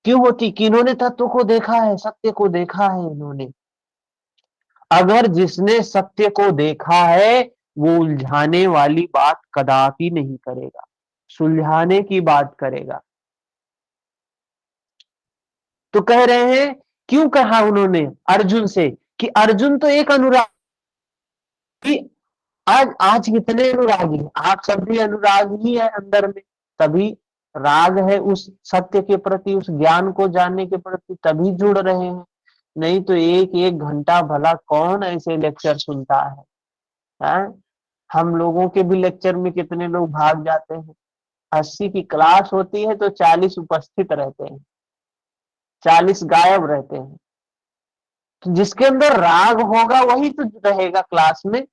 क्यों होती? कि इन्होंने तत्व को देखा है, सत्य को देखा है इन्होंने। अगर जिसने सत्य को देखा है वो उलझाने वाली बात कदापि नहीं करेगा, सुलझाने की बात करेगा। तो कह रहे हैं, क्यों कहा उन्होंने अर्जुन से कि अर्जुन तो एक अनुरागी, आज आज कितने अनुरागी हैं? आप सब भी अनुरागी है अंदर में, तभी राग है उस सत्य के प्रति, उस ज्ञान को जानने के प्रति, तभी जुड़ रहे हैं। नहीं तो एक एक घंटा भला कौन ऐसे लेक्चर सुनता है? हम लोगों के भी लेक्चर में कितने लोग भाग जाते हैं। 80 की क्लास होती है तो 40 उपस्थित रहते हैं, 40 गायब रहते हैं। तो जिसके अंदर राग होगा वही तो रहेगा क्लास में।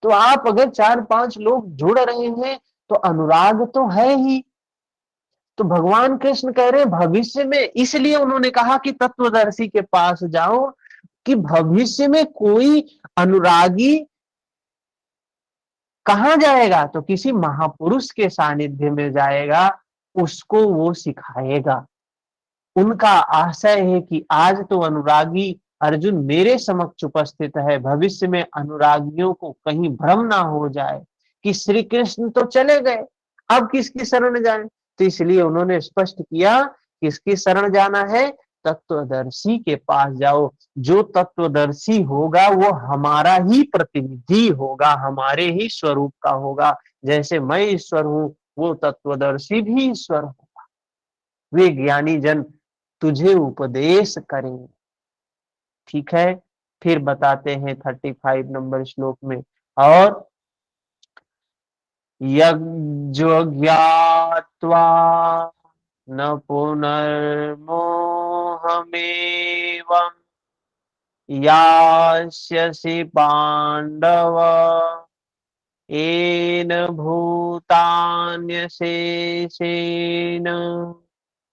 तो आप अगर 4-5 लोग जुड़ रहे हैं तो अनुराग तो है ही। तो भगवान कृष्ण कह रहे हैं भविष्य में, इसलिए उन्होंने कहा कि तत्वदर्शी के पास जाओ, कि भविष्य में कोई अनुरागी कहां जाएगा? तो किसी महापुरुष के सानिध्य में जाएगा, उसको वो सिखाएगा। उनका आशय है कि आज तो अनुरागी अर्जुन मेरे समक्ष उपस्थित है, भविष्य में अनुरागियों को कहीं भ्रम ना हो जाए कि श्री कृष्ण तो चले गए, अब किसकी शरण जाएं। तो इसलिए उन्होंने स्पष्ट किया किसकी शरण जाना है? तत्वदर्शी के पास जाओ। जो तत्वदर्शी होगा वो हमारा ही प्रतिनिधि होगा, हमारे ही स्वरूप का होगा। जैसे मैं ईश्वर हूं, वो तत्वदर्शी भी ईश्वर होगा। वे ज्ञानी जन तुझे उपदेश करेंगे। ठीक है, फिर बताते हैं 35 नंबर श्लोक में, और यज्ञात्वा न पुनर्मोहमेवं यास्यसि पांडव येन भूतान्यशेषेण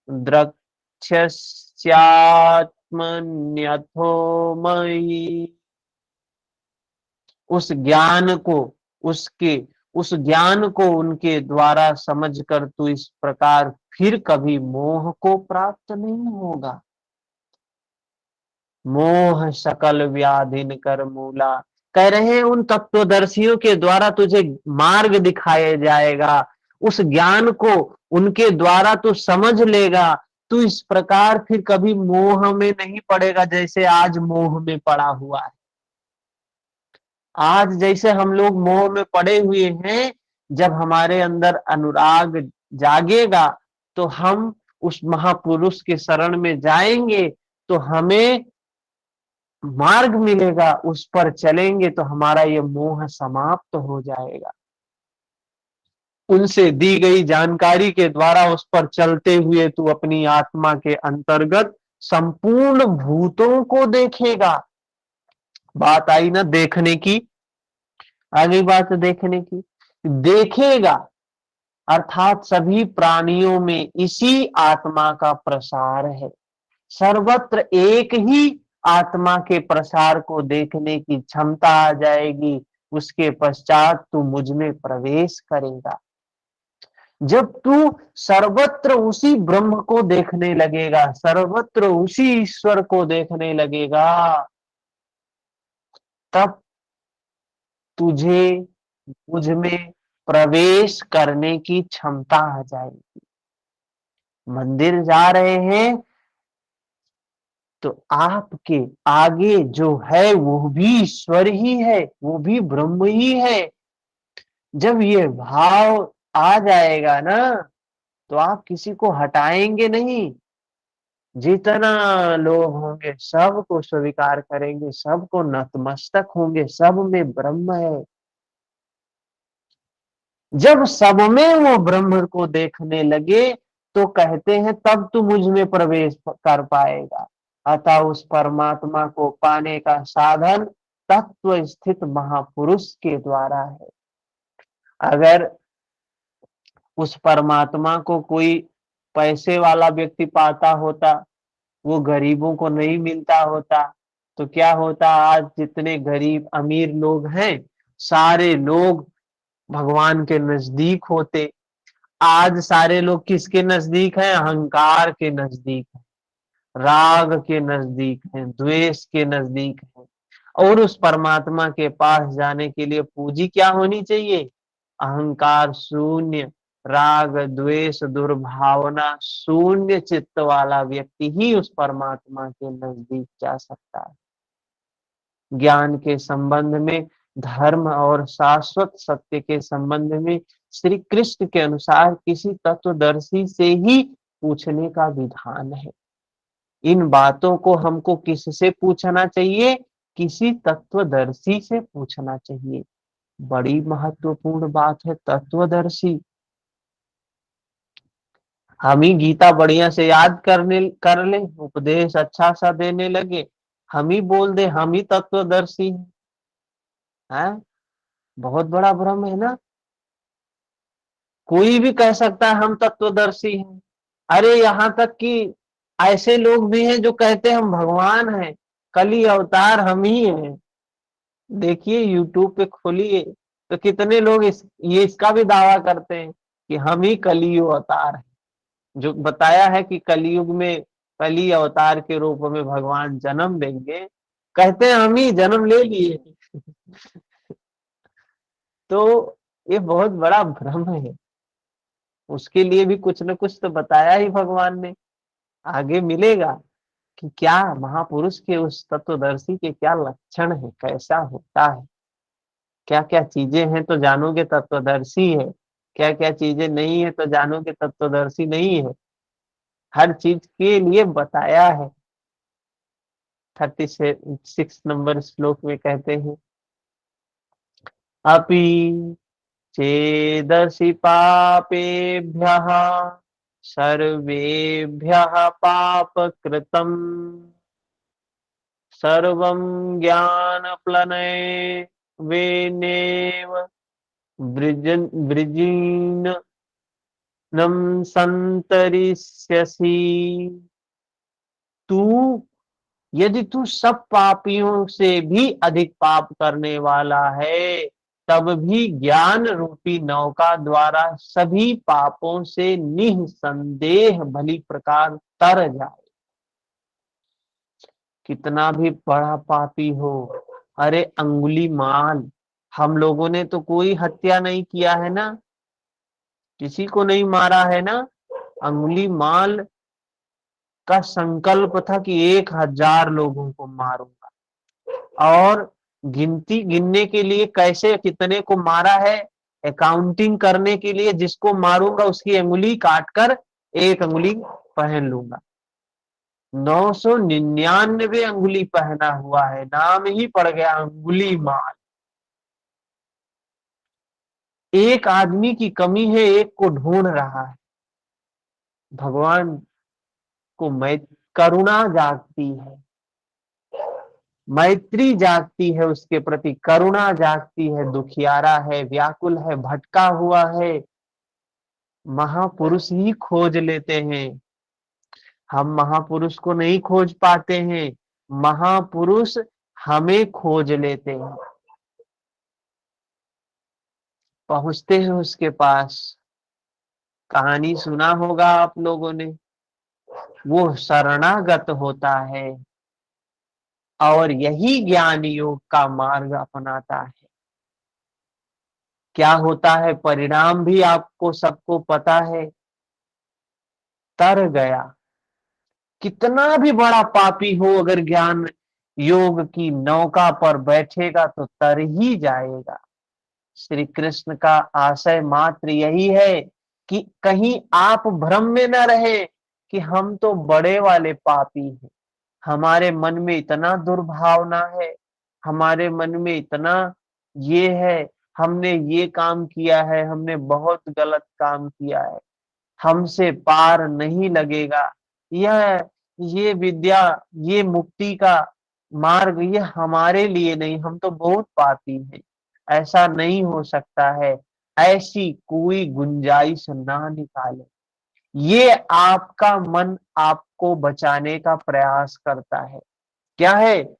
द्रक्ष्यस्यात्मन्यथो मयि। उस ज्ञान को, उस ज्ञान को उनके द्वारा समझकर तू इस प्रकार फिर कभी मोह को प्राप्त नहीं होगा। मोह सकल व्याधिन कर मूला। कह रहे हैं उन तत्वदर्शियों के द्वारा तुझे मार्ग दिखाया जाएगा, उस ज्ञान को उनके द्वारा तू समझ लेगा। तू इस प्रकार फिर कभी मोह में नहीं पड़ेगा जैसे आज मोह में पड़ा हुआ है। आज जैसे हम लोग मोह में पड़े हुए हैं, जब हमारे अंदर अनुराग जागेगा तो हम उस महापुरुष के शरण में जाएंगे, तो हमें मार्ग मिलेगा, उस पर चलेंगे तो हमारा ये मोह समाप्त हो जाएगा। उनसे दी गई जानकारी के द्वारा उस पर चलते हुए तू अपनी आत्मा के अंतर्गत संपूर्ण भूतों को देखेगा। बात आई ना देखने की, आ गई बात देखने की। देखेगा अर्थात सभी प्राणियों में इसी आत्मा का प्रसार है। सर्वत्र एक ही आत्मा के प्रसार को देखने की क्षमता आ जाएगी। उसके पश्चात तू मुझ में प्रवेश करेगा। जब तू सर्वत्र उसी ब्रह्म को देखने लगेगा, सर्वत्र उसी ईश्वर को देखने लगेगा, तब तुझे मुझ में प्रवेश करने की क्षमता आ जाएगी। मंदिर जा रहे हैं तो आपके आगे जो है वो भी ईश्वर ही है, वो भी ब्रह्म ही है। जब ये भाव आ जाएगा ना तो आप किसी को हटाएंगे नहीं। जितना लोग होंगे सबको स्वीकार करेंगे, सबको नतमस्तक होंगे, सब में ब्रह्म है। जब सब में वो ब्रह्म को देखने लगे तो कहते हैं तब तू मुझ में प्रवेश कर पाएगा। अतः उस परमात्मा को पाने का साधन तत्व स्थित महापुरुष के द्वारा है। अगर उस परमात्मा को कोई पैसे वाला व्यक्ति पाता होता, वो गरीबों को नहीं मिलता होता, तो क्या होता? आज जितने गरीब अमीर लोग हैं, सारे लोग भगवान के नजदीक होते। आज सारे लोग किसके नजदीक हैं? अहंकार के नजदीक हैं, राग के नजदीक हैं, द्वेष के नजदीक हैं। और उस परमात्मा के पास जाने के लिए पूंजी क्या होनी चाहिए? अहंकार शून्य, राग द्वेष दुर्भावना शून्य चित्त वाला व्यक्ति ही उस परमात्मा के नजदीक जा सकता है। ज्ञान के संबंध में, धर्म और शाश्वत सत्य के संबंध में श्री कृष्ण के अनुसार किसी तत्वदर्शी से ही पूछने का विधान है। इन बातों को हमको किससे पूछना चाहिए? किसी तत्वदर्शी से पूछना चाहिए। बड़ी महत्वपूर्ण बात है तत्वदर्शी। हम ही गीता बढ़िया से याद कर ले, उपदेश अच्छा सा देने लगे, हम ही बोल दे हम ही तत्वदर्शी हैं। बहुत बड़ा भ्रम है ना। कोई भी कह सकता है हम तत्वदर्शी हैं। अरे यहाँ तक कि ऐसे लोग भी हैं जो कहते हैं हम भगवान हैं, कली अवतार हम ही हैं। देखिए यूट्यूब पे खोलिए तो कितने लोग इसका भी दावा करते हैं कि हम ही कलियुग अवतार हैं। जो बताया है कि कलयुग में कली अवतार के रूप में भगवान जन्म लेंगे, कहते हैं हम ही जन्म ले लिए। तो ये बहुत बड़ा भ्रम है। उसके लिए भी कुछ न कुछ तो बताया ही भगवान ने। आगे मिलेगा कि क्या महापुरुष के, उस तत्वदर्शी के क्या लक्षण है, कैसा होता है, क्या क्या चीजें हैं तो जानोगे तत्वदर्शी है, क्या क्या चीजें नहीं है तो जानोगे तत्वदर्शी नहीं है। हर चीज के लिए बताया है। 36 नंबर श्लोक में कहते हैं, अपि चेदसि पापेभ्यः सर्वेभ्यः पापकृतम् सर्वं ज्ञानप्लवनेव वृजिनं संतरिष्यसि। तू, यदि तू सब पापियों से भी अधिक पाप करने वाला है, तब भी ज्ञान रूपी नौका द्वारा सभी पापों से निसंदेह भली प्रकार तर जाए। कितना भी बड़ा पापी हो, अरे अंगुली माल, हम लोगों ने तो कोई हत्या नहीं किया है ना, किसी को नहीं मारा है ना। अंगुली माल का संकल्प था कि 1000 लोगों को मारूंगा, और गिनने के लिए कैसे कितने को मारा है, अकाउंटिंग करने के लिए जिसको मारूंगा उसकी अंगुली काटकर एक अंगुली पहन लूंगा। 999 अंगुली पहना हुआ है, नाम ही पड़ गया अंगुली माल। एक आदमी की कमी है, एक को ढूंढ रहा है। भगवान को करुणा जागती है, मैत्री जागती है, उसके प्रति करुणा जागती है। दुखियारा है, व्याकुल है, भटका हुआ है, महापुरुष ही खोज लेते हैं। हम महापुरुष को नहीं खोज पाते हैं, महापुरुष हमें खोज लेते हैं, पहुंचते हैं उसके पास। कहानी सुना होगा आप लोगों ने, वो शरणागत होता है और यही ज्ञान योग का मार्ग अपनाता है। क्या होता है परिणाम भी आपको सबको पता है, तर गया। कितना भी बड़ा पापी हो, अगर ज्ञान योग की नौका पर बैठेगा तो तर ही जाएगा। श्री कृष्ण का आशय मात्र यही है कि कहीं आप भ्रम में न रहे कि हम तो बड़े वाले पापी हैं, हमारे मन में इतना दुर्भावना है, हमारे मन में इतना ये है, हमने ये काम किया है, हमने बहुत गलत काम किया है, हमसे पार नहीं लगेगा। ये विद्या, ये मुक्ति का मार्ग, ये हमारे लिए नहीं, हम तो बहुत पापी हैं, ऐसा नहीं हो सकता है। ऐसी कोई गुंजाइश ना निकाले। ये आपका मन आपको बचाने का प्रयास करता है। क्या है?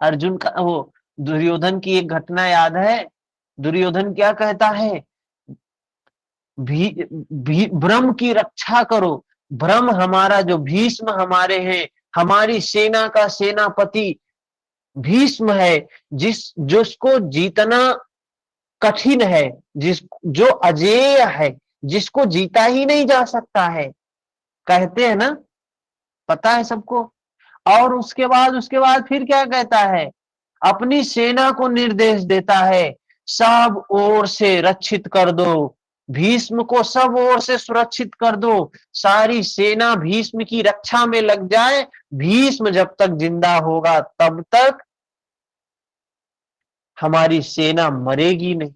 अर्जुन का वो दुर्योधन की एक घटना याद है? दुर्योधन क्या कहता है? ब्रह्म की रक्षा करो। ब्रह्म हमारा जो भीष्म हमारे हैं, हमारी सेना का सेनापति भीष्म है, जिसको जीतना कठिन है, जो अजेय है, जिसको जीता ही नहीं जा सकता है, कहते हैं ना, पता है सबको। और उसके बाद फिर क्या कहता है? अपनी सेना को निर्देश देता है, सब ओर से रक्षित कर दो, भीष्म को सब ओर से सुरक्षित कर दो, सारी सेना भीष्म की रक्षा में लग जाए, भीष्म जब तक जिंदा होगा तब तक हमारी सेना मरेगी नहीं।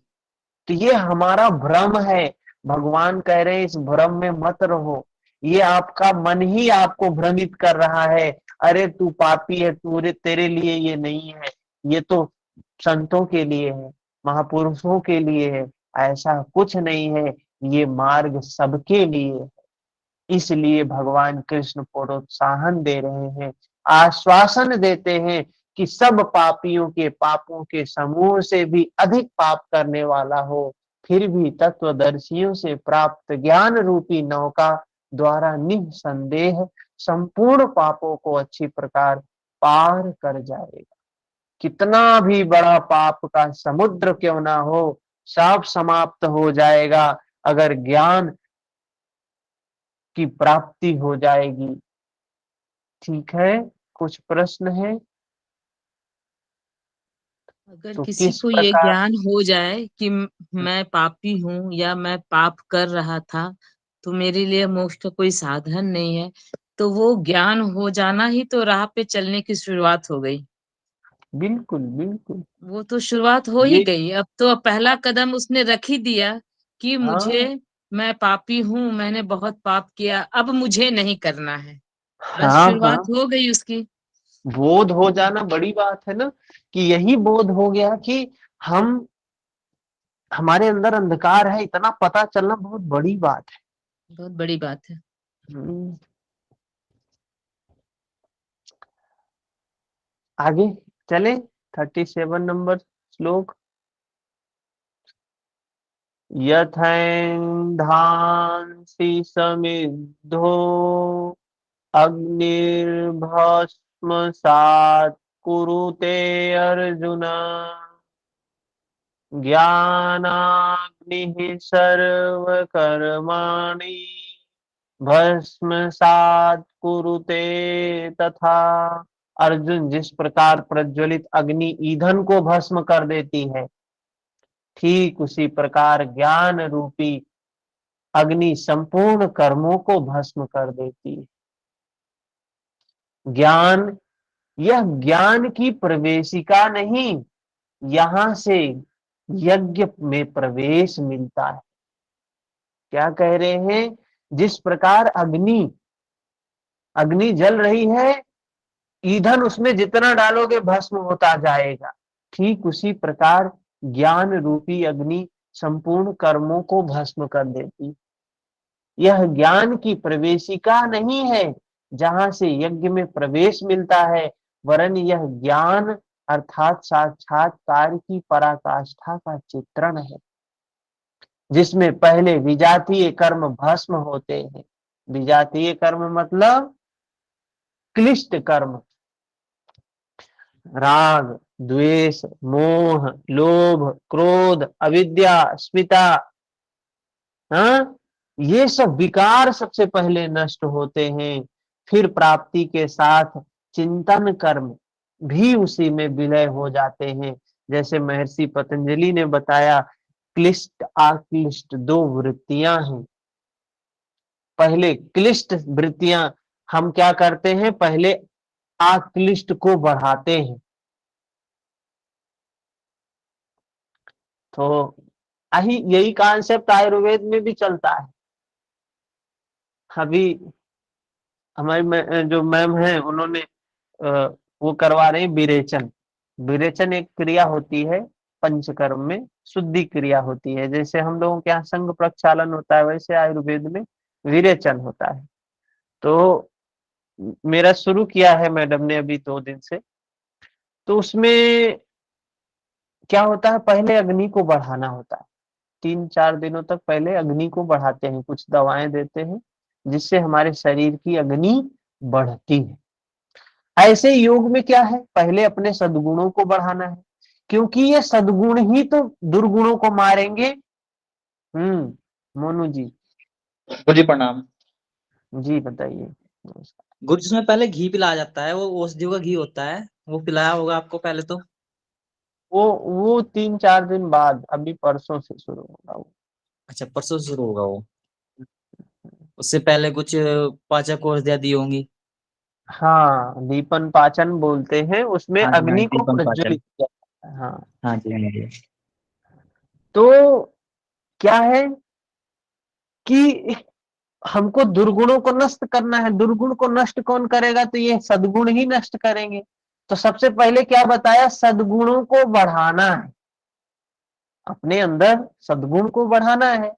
तो ये हमारा भ्रम है। भगवान कह रहे हैं इस भ्रम में मत रहो, ये आपका मन ही आपको भ्रमित कर रहा है। अरे तू पापी है, तेरे लिए ये नहीं है, ये तो संतों के लिए है, महापुरुषों के लिए है। ऐसा कुछ नहीं है, ये मार्ग सबके लिए है। इसलिए भगवान कृष्ण प्रोत्साहन दे रहे हैं, आश्वासन देते हैं कि सब पापियों के पापों के समूह से भी अधिक पाप करने वाला हो, फिर भी तत्वदर्शियों से प्राप्त ज्ञान रूपी नौका द्वारा निसंदेह संपूर्ण पापों को अच्छी प्रकार पार कर जाएगा। कितना भी बड़ा पाप का समुद्र क्यों ना हो, सब समाप्त हो जाएगा अगर ज्ञान की प्राप्ति हो जाएगी। ठीक है, कुछ प्रश्न है अगर तो किसी किस को ये प्रकार? ज्ञान हो जाए कि मैं पापी हूँ या मैं पाप कर रहा था, तो मेरे लिए मोक्ष का कोई साधन नहीं है, तो वो ज्ञान हो जाना ही तो राह पे चलने की शुरुआत हो गई। बिल्कुल बिल्कुल। वो तो शुरुआत हो ही ये गई। अब तो पहला कदम उसने रख ही दिया कि मुझे, हाँ मैं पापी हूँ, मैंने बहुत पाप किया, अब मुझे नहीं करना है। बस हाँ हाँ, शुरुआत हो गई उसकी। बोध हो जाना बड़ी बात है ना, कि यही बोध हो गया कि हम हमारे अंदर अंधकार है, इतना पता चलना बहुत बड़ी बात है। बहुत बड़ी बात है। हम्म, आगे चले 37 नंबर श्लोक। यथैंधांसि समिद्धो अग्निर्भस्मसात् कुरुते अर्जुन, ज्ञानाग्निः सर्वकर्माणि भस्मसात् कुरुते तथा। अर्जुन, जिस प्रकार प्रज्वलित अग्नि ईंधन को भस्म कर देती है, ठीक उसी प्रकार ज्ञान रूपी अग्नि संपूर्ण कर्मों को भस्म कर देती है। ज्ञान, यह ज्ञान की प्रवेशिका नहीं, यहां से यज्ञ में प्रवेश मिलता है। क्या कह रहे हैं? जिस प्रकार अग्नि अग्नि जल रही है, ईंधन उसमें जितना डालोगे भस्म होता जाएगा, ठीक उसी प्रकार ज्ञान रूपी अग्नि संपूर्ण कर्मों को भस्म कर देती। यह ज्ञान की प्रवेशिका नहीं है जहां से यज्ञ में प्रवेश मिलता है, वरन यह ज्ञान अर्थात साक्षात्कार की पराकाष्ठा का चित्रण है, जिसमें पहले विजातीय कर्म भस्म होते हैं। विजातीय कर्म मतलब क्लिष्ट कर्म, राग, द्वेष, मोह, लोभ, क्रोध, अविद्या, अस्मिता, हाँ, ये सब विकार सबसे पहले नष्ट होते हैं। फिर प्राप्ति के साथ चिंतन कर्म भी उसी में विलय हो जाते हैं। जैसे महर्षि पतंजलि ने बताया, क्लिष्ट अक्लिष्ट दो वृत्तियां हैं। पहले क्लिष्ट वृत्तियां हम क्या करते हैं? पहले आक्लिष्ट को बढ़ाते हैं। तो यही कॉन्सेप्ट आयुर्वेद में भी चलता है। अभी हमारी जो मैम है, उन्होंने वो करवा रहे हैं विरेचन। विरेचन एक क्रिया होती है पंचकर्म में शुद्धि क्रिया होती है। जैसे हम लोगों के यहाँ संघ प्रक्षालन होता है, वैसे आयुर्वेद में विरेचन होता है। तो मेरा शुरू किया है मैडम ने अभी 2 दिन से। तो उसमें क्या होता है, पहले अग्नि को बढ़ाना होता है। 3-4 दिनों तक पहले अग्नि को बढ़ाते हैं, कुछ दवाएं देते हैं जिससे हमारे शरीर की अग्नि बढ़ती है। ऐसे योग में क्या है, पहले अपने सद्गुणों को बढ़ाना है, क्योंकि ये सद्गुण ही तो दुर्गुणों को मारेंगे। मोनू जी। गुरु जी प्रणाम। जी बताइए। गुरु जी उसमें पहले घी पिलाया जाता है, वो औषधियों का घी होता है, वो पिलाया होगा आपको पहले तो। वो 3-4 दिन बाद, अभी परसों से शुरू होगा वो। अच्छा, परसों से शुरू होगा वो। उससे पहले कुछ पाचक औषधियाँ दी होंगी। हाँ, दीपन पाचन बोलते हैं, उसमें हाँ जी, हाँ जी, अग्नि को दीपन पाचन। प्रज्वलित किया जाता है। हाँ, हाँ जी, हाँ जी। तो क्या है कि हमको दुर्गुणों को नष्ट करना है। दुर्गुण को नष्ट कौन करेगा, तो ये सद्गुण ही नष्ट करेंगे। तो सबसे पहले क्या बताया, सद्गुणों को बढ़ाना है, अपने अंदर सद्गुण को बढ़ाना है।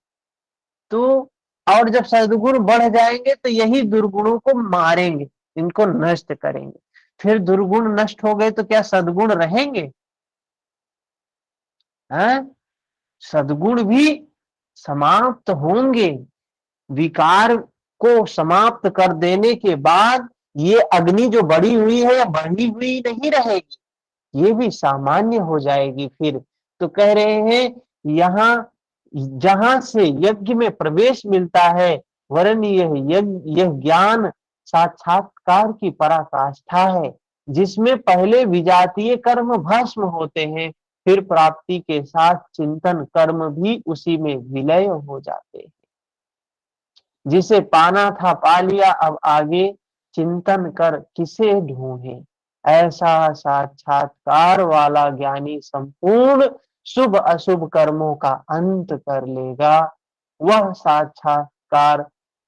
तो और जब सद्गुण बढ़ जाएंगे तो यही दुर्गुणों को मारेंगे, इनको नष्ट करेंगे। फिर दुर्गुण नष्ट हो गए तो क्या सद्गुण रहेंगे? हैं? सद्गुण भी समाप्त होंगे। विकार को समाप्त कर देने के बाद ये अग्नि जो बढ़ी हुई है या बढ़ी हुई नहीं रहेगी, ये भी सामान्य हो जाएगी फिर। तो कह रहे हैं यहाँ जहां से यज्ञ में प्रवेश मिलता है, वरन यह ज्ञान साक्षात्कार की पराकाष्ठा है, जिसमें पहले विजातीय कर्म भस्म होते हैं, फिर प्राप्ति के साथ चिंतन कर्म भी उसी में विलय हो जाते हैं। जिसे पाना था पा लिया, अब आगे चिंतन कर किसे ढूंढे। ऐसा साक्षात्कार वाला ज्ञानी संपूर्ण शुभ अशुभ कर्मों का अंत कर लेगा। वह साक्षात्कार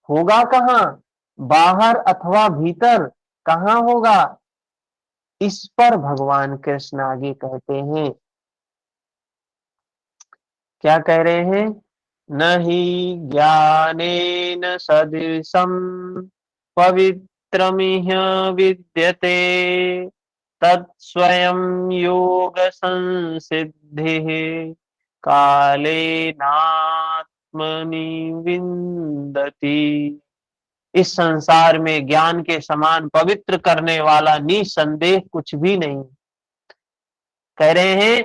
होगा कहाँ, बाहर अथवा भीतर, कहाँ होगा? इस पर भगवान कृष्ण आगे कहते हैं, क्या कह रहे हैं? नहि ज्ञानेन सदृशं पवित्रमिह विद्यते, तत्स्वयं योग संसिद्धिः कालेनात्मनि विन्दति। इस संसार में ज्ञान के समान पवित्र करने वाला निसंदेह कुछ भी नहीं। कह रहे हैं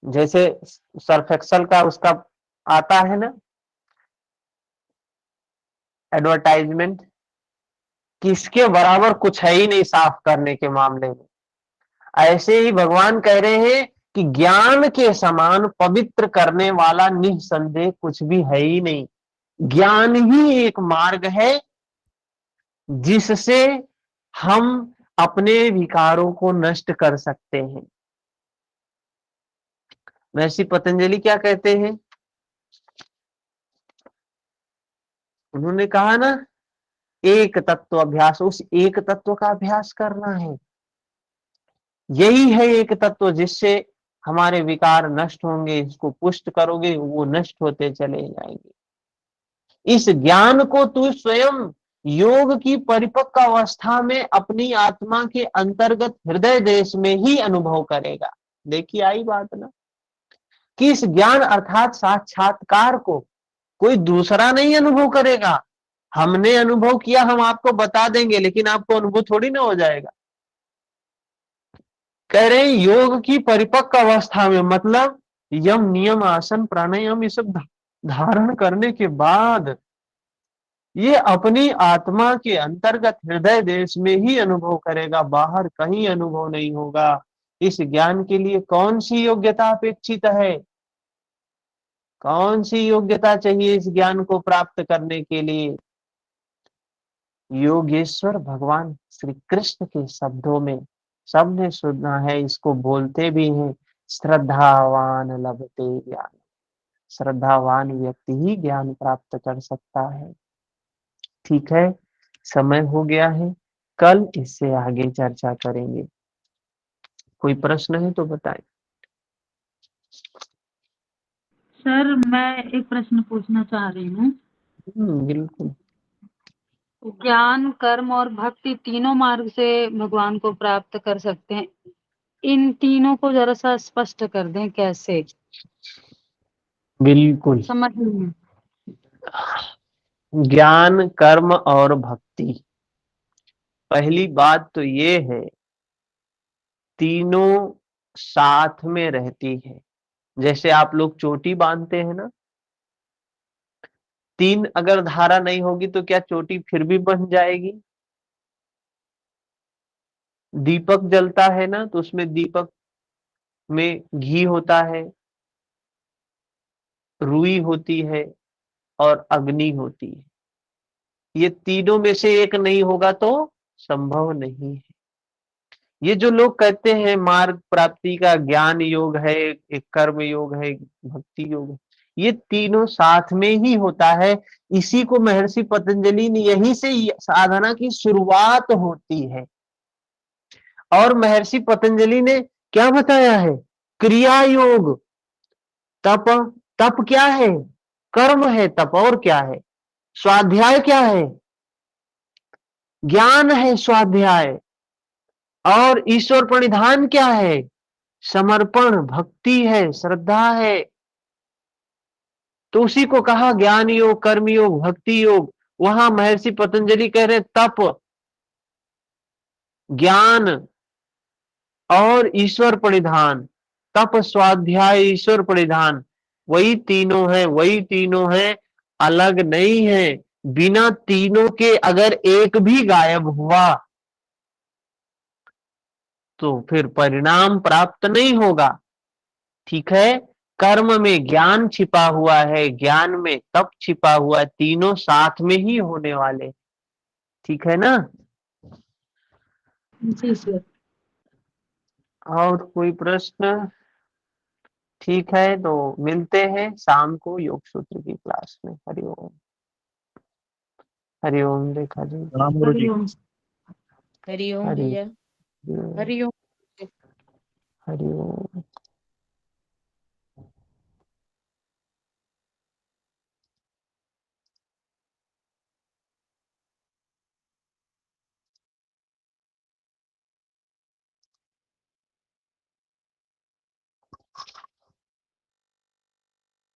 जैसे सर्फ एक्सल का उसका आता है ना एडवर्टाइजमेंट, कि इसके बराबर कुछ है ही नहीं साफ करने के मामले में। ऐसे ही भगवान कह रहे हैं कि ज्ञान के समान पवित्र करने वाला निसंदेह कुछ भी है ही नहीं। ज्ञान ही एक मार्ग है जिससे हम अपने विकारों को नष्ट कर सकते हैं। महर्षि पतंजलि क्या कहते हैं? उन्होंने कहा ना, एक तत्व अभ्यास, उस एक तत्व का अभ्यास करना है। यही है एक तत्व जिससे हमारे विकार नष्ट होंगे। इसको पुष्ट करोगे, वो नष्ट होते चले जाएंगे। इस ज्ञान को तू स्वयं योग की परिपक्व अवस्था में अपनी आत्मा के अंतर्गत हृदय देश में ही अनुभव करेगा। देखिए आई बात ना, कि इस ज्ञान अर्थात साक्षात्कार को कोई दूसरा नहीं अनुभव करेगा। हमने अनुभव किया, हम आपको बता देंगे, लेकिन आपको अनुभव थोड़ी ना हो जाएगा। कह रहे हैं योग की परिपक्व अवस्था में, मतलब यम नियम आसन प्राणायाम ये सब धारण करने के बाद ये अपनी आत्मा के अंतर्गत हृदय देश में ही अनुभव करेगा, बाहर कहीं अनुभव नहीं होगा। इस ज्ञान के लिए कौन सी योग्यता अपेक्षित है? कौन सी योग्यता चाहिए इस ज्ञान को प्राप्त करने के लिए? योगेश्वर भगवान श्री कृष्ण के शब्दों में सबने सुना है, इसको बोलते भी हैं, श्रद्धावान लभते ज्ञान। श्रद्धावान व्यक्ति ही ज्ञान प्राप्त कर सकता है। ठीक है, समय हो गया है, कल इससे आगे चर्चा करेंगे। कोई प्रश्न है तो बताएं। सर मैं एक प्रश्न पूछना चाह रही हूँ। बिल्कुल। ज्ञान, कर्म और भक्ति तीनों मार्ग से भगवान को प्राप्त कर सकते हैं। इन तीनों को जरा सा स्पष्ट कर दें, कैसे? बिल्कुल। समझ नहीं। ज्ञान, कर्म और भक्ति, पहली बात तो ये है, तीनों साथ में रहती है। जैसे आप लोग चोटी बांधते हैं ना, तीन अगर धारा नहीं होगी तो क्या चोटी फिर भी बन जाएगी? दीपक जलता है ना, तो उसमें दीपक में घी होता है, रुई होती है और अग्नि होती है। ये तीनों में से एक नहीं होगा तो संभव नहीं है। ये जो लोग कहते हैं मार्ग प्राप्ति का ज्ञान योग है, एक कर्म योग है, भक्ति योग है, ये तीनों साथ में ही होता है। इसी को महर्षि पतंजलि ने, यही से साधना की शुरुआत होती है। और महर्षि पतंजलि ने क्या बताया है? क्रिया योग, तप, तप क्या है? कर्म है। तप और क्या है? स्वाध्याय क्या है? ज्ञान है स्वाध्याय। और ईश्वर प्रणिधान क्या है? समर्पण, भक्ति है, श्रद्धा है। तो उसी को कहा ज्ञान योग, कर्म योग, भक्ति योग। वहां महर्षि पतंजलि कह रहे तप, ज्ञान और ईश्वर परिधान। तप, स्वाध्याय, ईश्वर परिधान, वही तीनों है, वही तीनों है, अलग नहीं है। बिना तीनों के अगर एक भी गायब हुआ तो फिर परिणाम प्राप्त नहीं होगा। ठीक है। कर्म में ज्ञान छिपा हुआ है, ज्ञान में तप छिपा हुआ है, तीनों साथ में ही होने वाले। ठीक है ना? जी सर। और कोई प्रश्न? ठीक है, तो मिलते हैं शाम को योग सूत्र की क्लास में। हरिओम। हरिओम रेखा जी। प्रणाम गुरु जी। हरिओम। हरिओम हरि भैया। हरिओम। हरिओम।